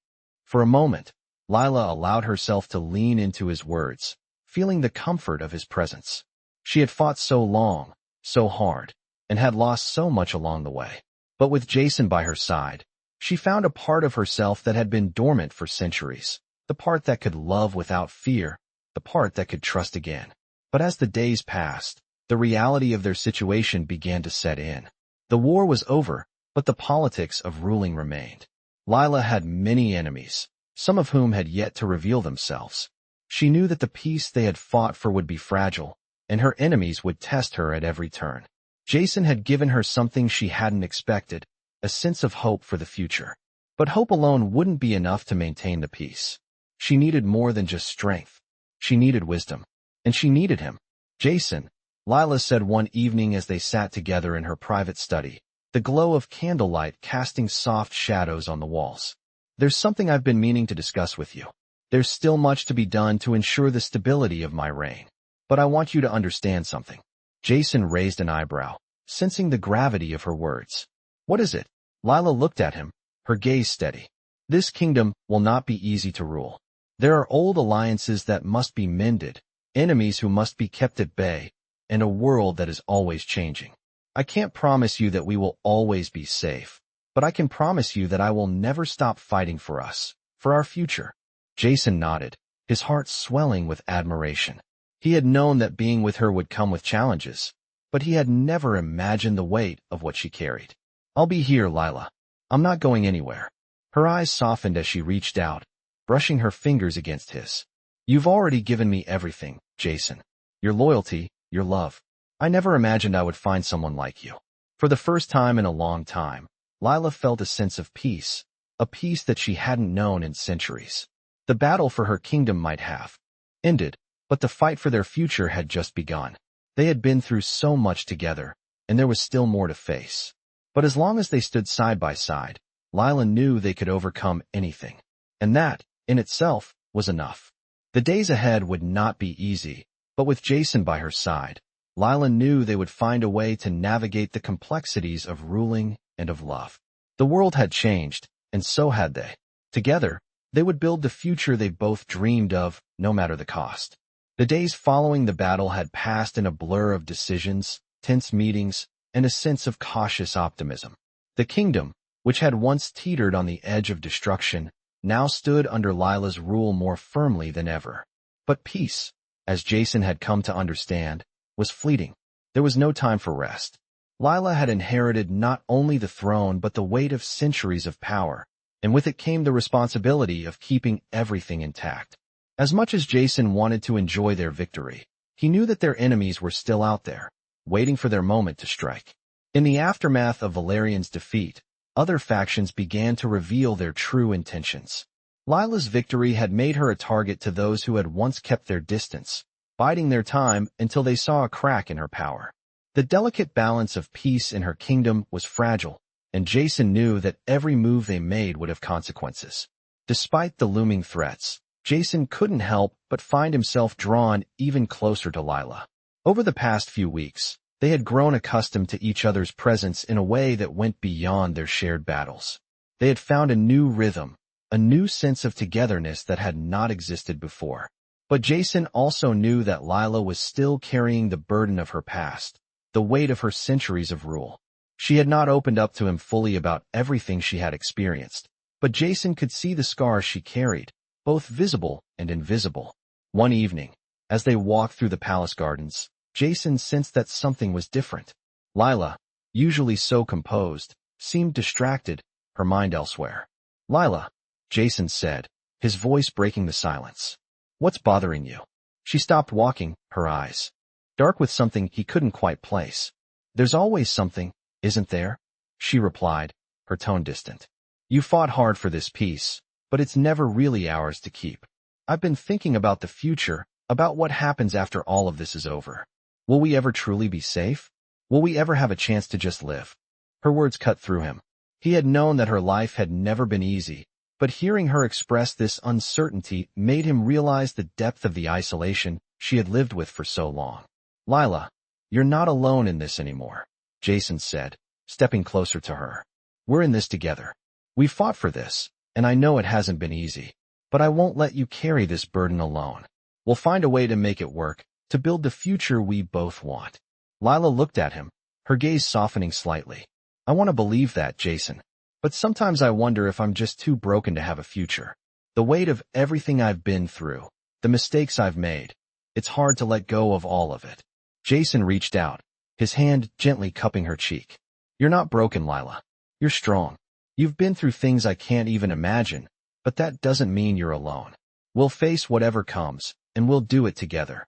For a moment, Lila allowed herself to lean into his words, feeling the comfort of his presence. She had fought so long, so hard, and had lost so much along the way. But with Jason by her side, she found a part of herself that had been dormant for centuries, the part that could love without fear, the part that could trust again. But as the days passed, the reality of their situation began to set in. The war was over, but the politics of ruling remained. Lila had many enemies, some of whom had yet to reveal themselves. She knew that the peace they had fought for would be fragile, and her enemies would test her at every turn. Jason had given her something she hadn't expected, a sense of hope for the future. But hope alone wouldn't be enough to maintain the peace. She needed more than just strength. She needed wisdom. And she needed him. "Jason," Lila said one evening as they sat together in her private study, the glow of candlelight casting soft shadows on the walls. "There's something I've been meaning to discuss with you. There's still much to be done to ensure the stability of my reign. But I want you to understand something." Jason raised an eyebrow, sensing the gravity of her words. "What is it?" Lila looked at him, her gaze steady. "This kingdom will not be easy to rule. There are old alliances that must be mended, enemies who must be kept at bay, and a world that is always changing. I can't promise you that we will always be safe, but I can promise you that I will never stop fighting for us, for our future." Jason nodded, his heart swelling with admiration. He had known that being with her would come with challenges, but he had never imagined the weight of what she carried. "I'll be here, Lila. I'm not going anywhere." Her eyes softened as she reached out, brushing her fingers against his. "You've already given me everything, Jason. Your loyalty, your love. I never imagined I would find someone like you." For the first time in a long time, Lila felt a sense of peace, a peace that she hadn't known in centuries. The battle for her kingdom might have ended, but the fight for their future had just begun. They had been through so much together, and there was still more to face. But as long as they stood side by side, Lila knew they could overcome anything. And that, in itself, was enough. The days ahead would not be easy, but with Jason by her side, Lila knew they would find a way to navigate the complexities of ruling and of love. The world had changed, and so had they. Together, they would build the future they both dreamed of, no matter the cost. The days following the battle had passed in a blur of decisions, tense meetings, and a sense of cautious optimism. The kingdom, which had once teetered on the edge of destruction, now stood under Lila's rule more firmly than ever. But peace, as Jason had come to understand, was fleeting. There was no time for rest. Lila had inherited not only the throne but the weight of centuries of power, and with it came the responsibility of keeping everything intact. As much as Jason wanted to enjoy their victory, he knew that their enemies were still out there, waiting for their moment to strike. In the aftermath of Valerian's defeat, other factions began to reveal their true intentions. Lila's victory had made her a target to those who had once kept their distance, biding their time until they saw a crack in her power. The delicate balance of peace in her kingdom was fragile, and Jason knew that every move they made would have consequences. Despite the looming threats, Jason couldn't help but find himself drawn even closer to Lila. Over the past few weeks, they had grown accustomed to each other's presence in a way that went beyond their shared battles. They had found a new rhythm, a new sense of togetherness that had not existed before. But Jason also knew that Lila was still carrying the burden of her past, the weight of her centuries of rule. She had not opened up to him fully about everything she had experienced, but Jason could see the scars she carried, both visible and invisible. One evening, as they walked through the palace gardens, Jason sensed that something was different. Lila, usually so composed, seemed distracted, her mind elsewhere. "Lila," Jason said, his voice breaking the silence. "What's bothering you?" She stopped walking, her eyes dark with something he couldn't quite place. "There's always something, isn't there?" she replied, her tone distant. "You fought hard for this peace, but it's never really ours to keep. I've been thinking about the future, about what happens after all of this is over. Will we ever truly be safe? Will we ever have a chance to just live?" Her words cut through him. He had known that her life had never been easy, but hearing her express this uncertainty made him realize the depth of the isolation she had lived with for so long. "Lila, you're not alone in this anymore," Jason said, stepping closer to her. "We're in this together. We fought for this, and I know it hasn't been easy, but I won't let you carry this burden alone. We'll find a way to make it work, to build the future we both want." Lila looked at him, her gaze softening slightly. "I want to believe that, Jason, but sometimes I wonder if I'm just too broken to have a future. The weight of everything I've been through, the mistakes I've made, it's hard to let go of all of it." Jason reached out, his hand gently cupping her cheek. "You're not broken, Lila. You're strong. You've been through things I can't even imagine, but that doesn't mean you're alone. We'll face whatever comes, and we'll do it together."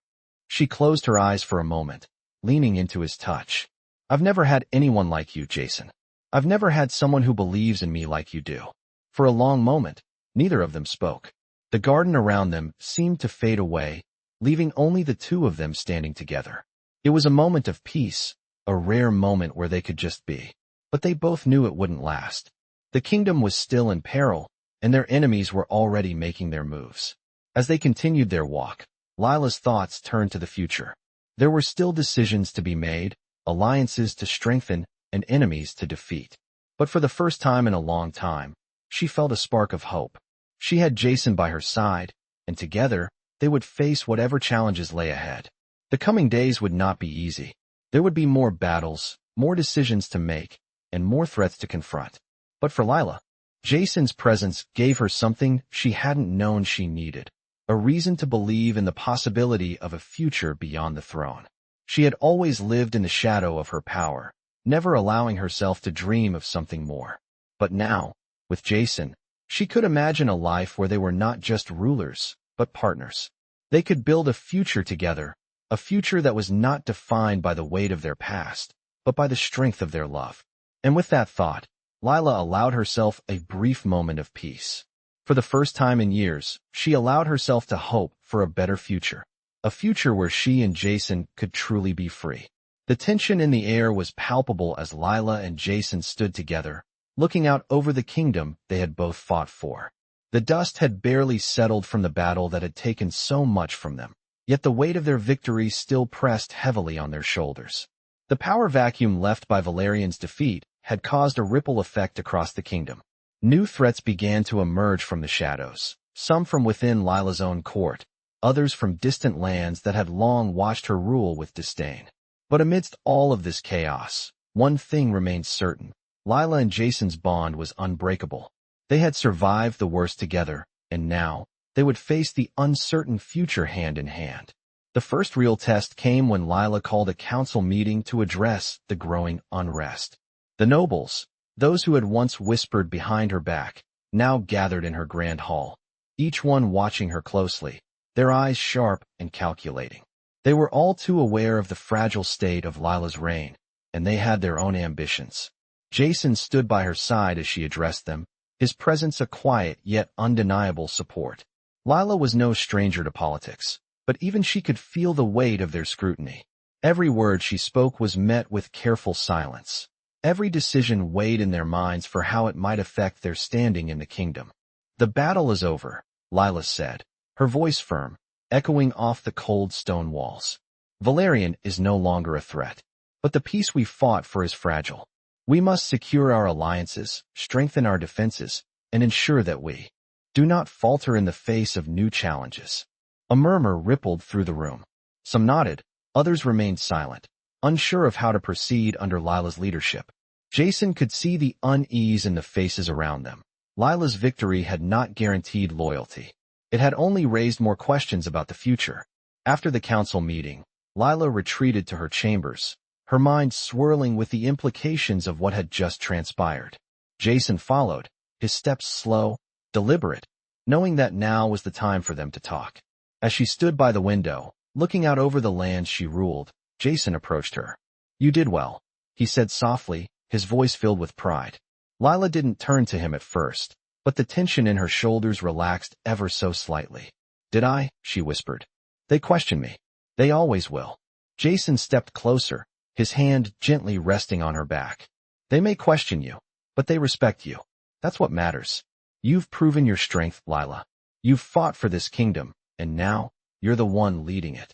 She closed her eyes for a moment, leaning into his touch. "I've never had anyone like you, Jason. I've never had someone who believes in me like you do." For a long moment, neither of them spoke. The garden around them seemed to fade away, leaving only the two of them standing together. It was a moment of peace, a rare moment where they could just be. But they both knew it wouldn't last. The kingdom was still in peril, and their enemies were already making their moves. As they continued their walk, Lila's thoughts turned to the future. There were still decisions to be made, alliances to strengthen, and enemies to defeat. But for the first time in a long time, she felt a spark of hope. She had Jason by her side, and together, they would face whatever challenges lay ahead. The coming days would not be easy. There would be more battles, more decisions to make, and more threats to confront. But for Lila, Jason's presence gave her something she hadn't known she needed, a reason to believe in the possibility of a future beyond the throne. She had always lived in the shadow of her power, never allowing herself to dream of something more. But now, with Jason, she could imagine a life where they were not just rulers, but partners. They could build a future together, a future that was not defined by the weight of their past, but by the strength of their love. And with that thought, Lila allowed herself a brief moment of peace. For the first time in years, she allowed herself to hope for a better future, a future where she and Jason could truly be free. The tension in the air was palpable as Lila and Jason stood together, looking out over the kingdom they had both fought for. The dust had barely settled from the battle that had taken so much from them, yet the weight of their victory still pressed heavily on their shoulders. The power vacuum left by Valerian's defeat had caused a ripple effect across the kingdom. New threats began to emerge from the shadows, some from within Lila's own court, others from distant lands that had long watched her rule with disdain. But amidst all of this chaos, one thing remained certain. Lila and Jason's bond was unbreakable. They had survived the worst together, and now, they would face the uncertain future hand in hand. The first real test came when Lila called a council meeting to address the growing unrest. The nobles, those who had once whispered behind her back, now gathered in her grand hall, each one watching her closely, their eyes sharp and calculating. They were all too aware of the fragile state of Lila's reign, and they had their own ambitions. Jason stood by her side as she addressed them, his presence a quiet yet undeniable support. Lila was no stranger to politics, but even she could feel the weight of their scrutiny. Every word she spoke was met with careful silence. Every decision weighed in their minds for how it might affect their standing in the kingdom. "The battle is over," Lila said, her voice firm, echoing off the cold stone walls. "Valerian is no longer a threat, but the peace we fought for is fragile. We must secure our alliances, strengthen our defenses, and ensure that we do not falter in the face of new challenges." A murmur rippled through the room. Some nodded, others remained silent, unsure of how to proceed under Lila's leadership. Jason could see the unease in the faces around them. Lila's victory had not guaranteed loyalty. It had only raised more questions about the future. After the council meeting, Lila retreated to her chambers, her mind swirling with the implications of what had just transpired. Jason followed, his steps slow, deliberate, knowing that now was the time for them to talk. As she stood by the window, looking out over the lands she ruled, Jason approached her. "You did well," he said softly, his voice filled with pride. Lila didn't turn to him at first, but the tension in her shoulders relaxed ever so slightly. "Did I?" she whispered. "They question me. They always will." Jason stepped closer, his hand gently resting on her back. "They may question you, but they respect you. That's what matters. You've proven your strength, Lila. You've fought for this kingdom, and now, you're the one leading it."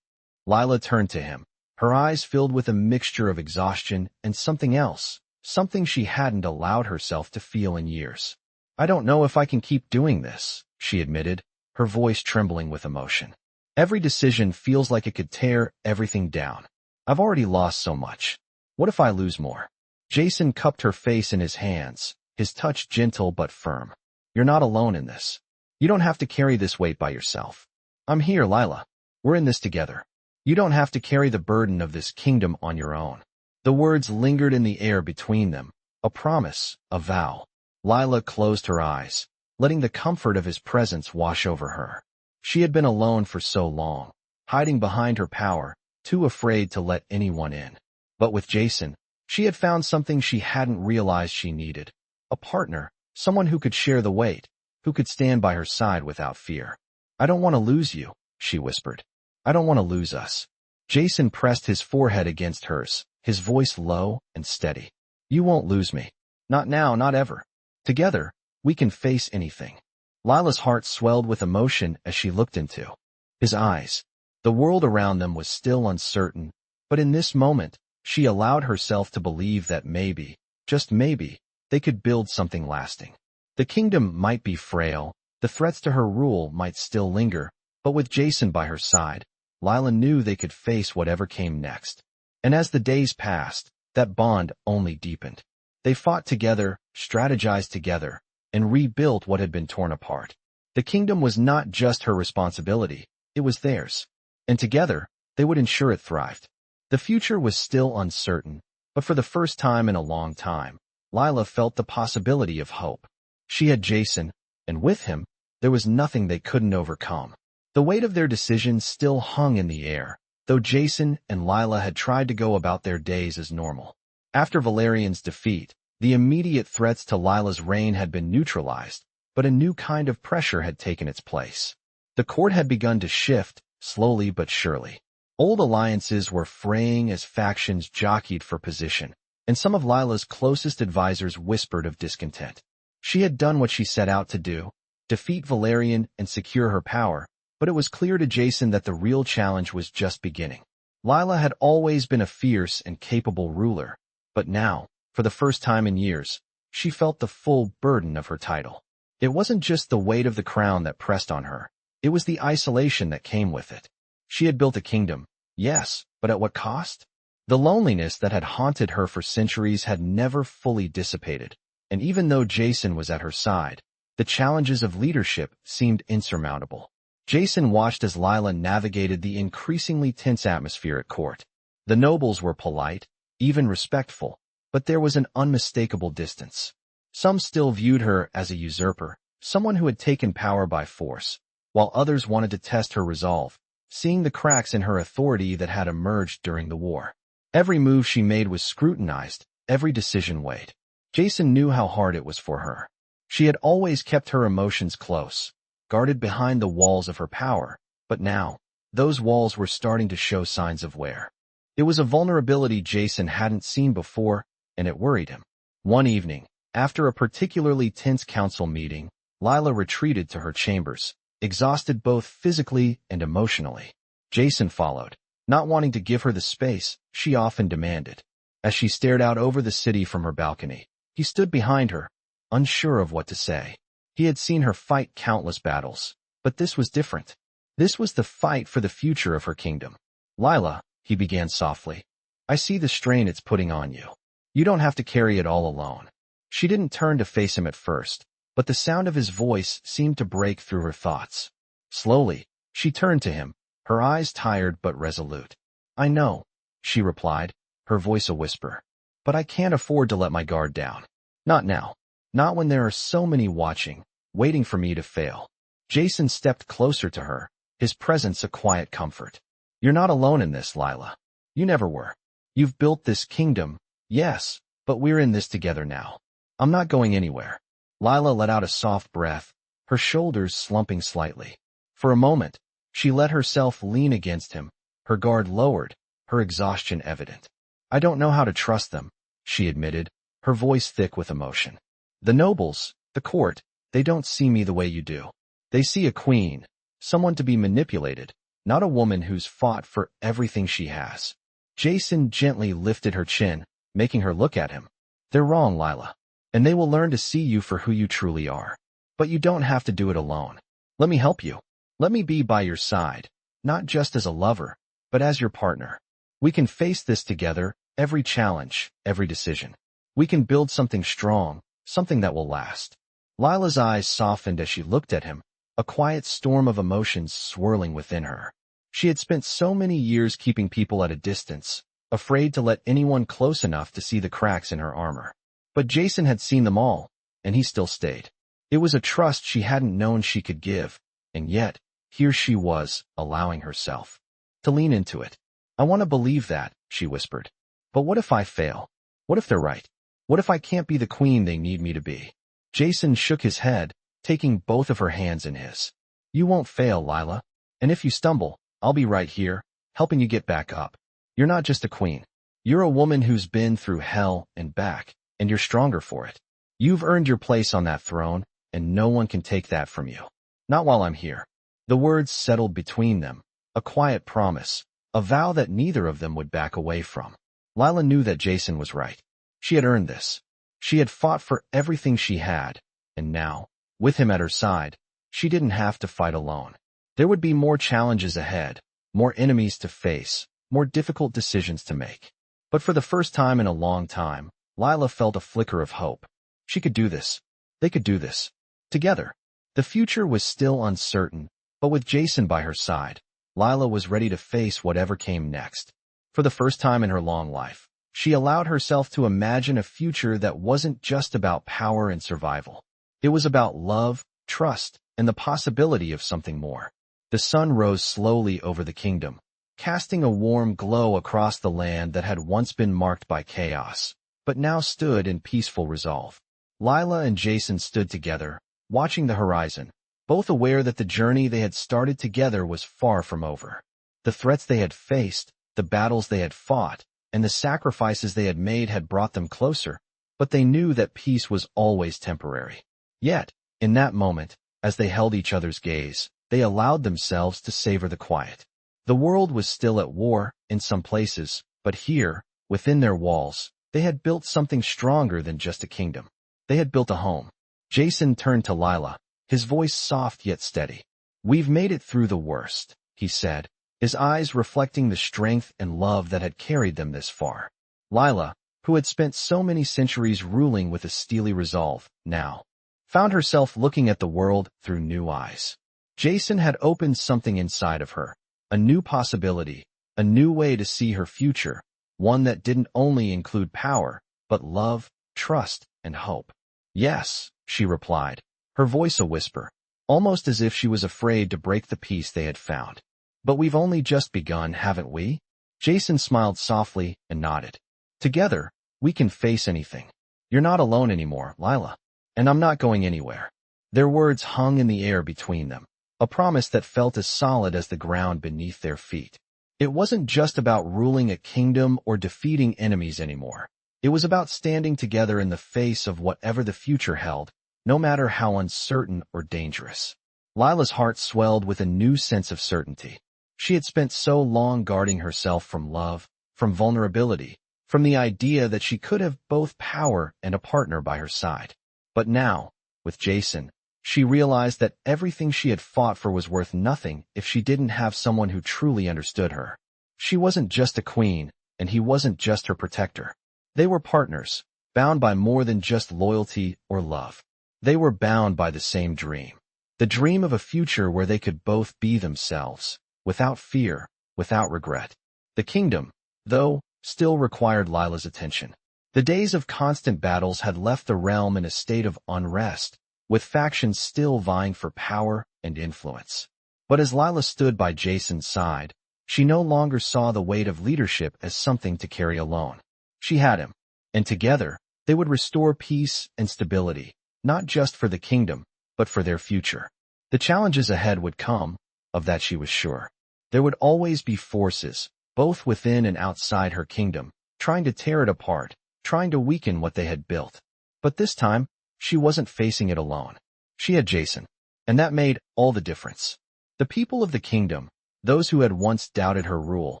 Lila turned to him, her eyes filled with a mixture of exhaustion and something else, something she hadn't allowed herself to feel in years. "I don't know if I can keep doing this," she admitted, her voice trembling with emotion. "Every decision feels like it could tear everything down. I've already lost so much. What if I lose more?" Jason cupped her face in his hands, his touch gentle but firm. "You're not alone in this. You don't have to carry this weight by yourself. I'm here, Lila. We're in this together. You don't have to carry the burden of this kingdom on your own." The words lingered in the air between them, a promise, a vow. Lila closed her eyes, letting the comfort of his presence wash over her. She had been alone for so long, hiding behind her power, too afraid to let anyone in. But with Jason, she had found something she hadn't realized she needed. A partner, someone who could share the weight, who could stand by her side without fear. "I don't want to lose you," she whispered. "I don't want to lose us." Jason pressed his forehead against hers, his voice low and steady. "You won't lose me. Not now, not ever. Together, we can face anything." Lila's heart swelled with emotion as she looked into his eyes. The world around them was still uncertain, but in this moment, she allowed herself to believe that maybe, just maybe, they could build something lasting. The kingdom might be frail, the threats to her rule might still linger, but with Jason by her side, Lila knew they could face whatever came next. And as the days passed, that bond only deepened. They fought together, strategized together, and rebuilt what had been torn apart. The kingdom was not just her responsibility, it was theirs. And together, they would ensure it thrived. The future was still uncertain, but for the first time in a long time, Lila felt the possibility of hope. She had Jason, and with him, there was nothing they couldn't overcome. The weight of their decisions still hung in the air, though Jason and Lila had tried to go about their days as normal. After Valerian's defeat, the immediate threats to Lila's reign had been neutralized, but a new kind of pressure had taken its place. The court had begun to shift, slowly but surely. Old alliances were fraying as factions jockeyed for position, and some of Lila's closest advisors whispered of discontent. She had done what she set out to do, defeat Valerian and secure her power, but But it was clear to Jason that the real challenge was just beginning. Lila had always been a fierce and capable ruler, but now, for the first time in years, she felt the full burden of her title. It wasn't just the weight of the crown that pressed on her. It was the isolation that came with it. She had built a kingdom, yes, but at what cost? The loneliness that had haunted her for centuries had never fully dissipated, and even though Jason was at her side, the challenges of leadership seemed insurmountable. Jason watched as Lila navigated the increasingly tense atmosphere at court. The nobles were polite, even respectful, but there was an unmistakable distance. Some still viewed her as a usurper, someone who had taken power by force, while others wanted to test her resolve, seeing the cracks in her authority that had emerged during the war. Every move she made was scrutinized, every decision weighed. Jason knew how hard it was for her. She had always kept her emotions close, guarded behind the walls of her power, but now, those walls were starting to show signs of wear. It was a vulnerability Jason hadn't seen before, and it worried him. One evening, after a particularly tense council meeting, Lila retreated to her chambers, exhausted both physically and emotionally. Jason followed, not wanting to give her the space she often demanded. As she stared out over the city from her balcony, he stood behind her, unsure of what to say. He had seen her fight countless battles, but this was different. This was the fight for the future of her kingdom. Lila, he began softly, I see the strain it's putting on you. You don't have to carry it all alone. She didn't turn to face him at first, but the sound of his voice seemed to break through her thoughts. Slowly, she turned to him, her eyes tired but resolute. I know, she replied, her voice a whisper. But I can't afford to let my guard down. Not now. Not when there are so many watching, waiting for me to fail. Jason stepped closer to her, his presence a quiet comfort. You're not alone in this, Lila. You never were. You've built this kingdom, yes, but we're in this together now. I'm not going anywhere. Lila let out a soft breath, her shoulders slumping slightly. For a moment, she let herself lean against him, her guard lowered, her exhaustion evident. I don't know how to trust them, she admitted, her voice thick with emotion. The nobles, the court, they don't see me the way you do. They see a queen, someone to be manipulated, not a woman who's fought for everything she has. Jason gently lifted her chin, making her look at him. They're wrong, Lila, and they will learn to see you for who you truly are. But you don't have to do it alone. Let me help you. Let me be by your side, not just as a lover, but as your partner. We can face this together, every challenge, every decision. We can build something strong, something that will last. Lila's eyes softened as she looked at him, a quiet storm of emotions swirling within her. She had spent so many years keeping people at a distance, afraid to let anyone close enough to see the cracks in her armor. But Jason had seen them all, and he still stayed. It was a trust she hadn't known she could give, and yet, here she was, allowing herself to lean into it. I want to believe that, she whispered. But what if I fail? What if they're right? What if I can't be the queen they need me to be? Jason shook his head, taking both of her hands in his. You won't fail, Lila. And if you stumble, I'll be right here, helping you get back up. You're not just a queen. You're a woman who's been through hell and back, and you're stronger for it. You've earned your place on that throne, and no one can take that from you. Not while I'm here. The words settled between them, a quiet promise, a vow that neither of them would back away from. Lila knew that Jason was right. She had earned this. She had fought for everything she had, and now, with him at her side, she didn't have to fight alone. There would be more challenges ahead, more enemies to face, more difficult decisions to make. But for the first time in a long time, Lila felt a flicker of hope. She could do this. They could do this. Together. The future was still uncertain, but with Jason by her side, Lila was ready to face whatever came next. For the first time in her long life, she allowed herself to imagine a future that wasn't just about power and survival. It was about love, trust, and the possibility of something more. The sun rose slowly over the kingdom, casting a warm glow across the land that had once been marked by chaos, but now stood in peaceful resolve. Lila and Jason stood together, watching the horizon, both aware that the journey they had started together was far from over. The threats they had faced, the battles they had fought, and the sacrifices they had made had brought them closer, but they knew that peace was always temporary. Yet, in that moment, as they held each other's gaze, they allowed themselves to savor the quiet. The world was still at war in some places, but here, within their walls, they had built something stronger than just a kingdom. They had built a home. Jason turned to Lila, his voice soft yet steady. "We've made it through the worst," he said, his eyes reflecting the strength and love that had carried them this far. Lila, who had spent so many centuries ruling with a steely resolve, now found herself looking at the world through new eyes. Jason had opened something inside of her, a new possibility, a new way to see her future, one that didn't only include power, but love, trust, and hope. "Yes," she replied, her voice a whisper, almost as if she was afraid to break the peace they had found. "But we've only just begun, haven't we?" Jason smiled softly and nodded. "Together, we can face anything. You're not alone anymore, Lila. And I'm not going anywhere." Their words hung in the air between them, a promise that felt as solid as the ground beneath their feet. It wasn't just about ruling a kingdom or defeating enemies anymore. It was about standing together in the face of whatever the future held, no matter how uncertain or dangerous. Lila's heart swelled with a new sense of certainty. She had spent so long guarding herself from love, from vulnerability, from the idea that she could have both power and a partner by her side. But now, with Jason, she realized that everything she had fought for was worth nothing if she didn't have someone who truly understood her. She wasn't just a queen, and he wasn't just her protector. They were partners, bound by more than just loyalty or love. They were bound by the same dream. The dream of a future where they could both be themselves, without fear, without regret. The kingdom, though, still required Lila's attention. The days of constant battles had left the realm in a state of unrest, with factions still vying for power and influence. But as Lila stood by Jason's side, she no longer saw the weight of leadership as something to carry alone. She had him, and together, they would restore peace and stability, not just for the kingdom, but for their future. The challenges ahead would come, of that she was sure. There would always be forces, both within and outside her kingdom, trying to tear it apart, trying to weaken what they had built. But this time, she wasn't facing it alone. She had Jason, and that made all the difference. The people of the kingdom, those who had once doubted her rule,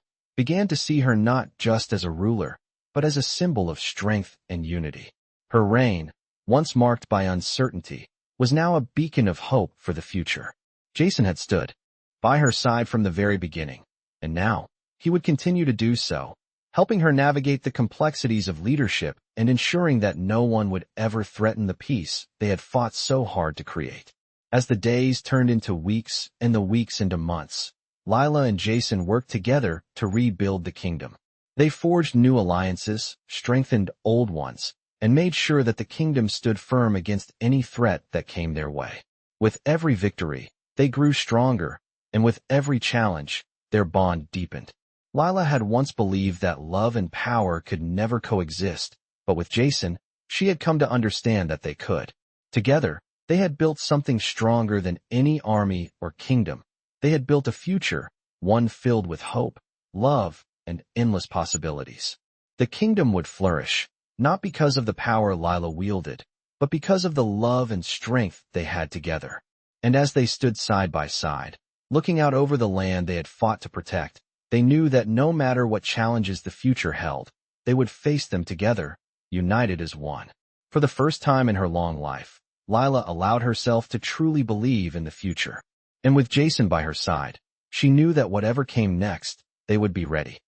began to see her not just as a ruler, but as a symbol of strength and unity. Her reign, once marked by uncertainty, was now a beacon of hope for the future. Jason had stood by her side from the very beginning, and now, he would continue to do so, helping her navigate the complexities of leadership and ensuring that no one would ever threaten the peace they had fought so hard to create. As the days turned into weeks and the weeks into months, Lila and Jason worked together to rebuild the kingdom. They forged new alliances, strengthened old ones, and made sure that the kingdom stood firm against any threat that came their way. With every victory, they grew stronger, and with every challenge, their bond deepened. Lila had once believed that love and power could never coexist, but with Jason, she had come to understand that they could. Together, they had built something stronger than any army or kingdom. They had built a future, one filled with hope, love, and endless possibilities. The kingdom would flourish, not because of the power Lila wielded, but because of the love and strength they had together. And as they stood side by side, looking out over the land they had fought to protect, they knew that no matter what challenges the future held, they would face them together, united as one. For the first time in her long life, Lila allowed herself to truly believe in the future. And with Jason by her side, she knew that whatever came next, they would be ready.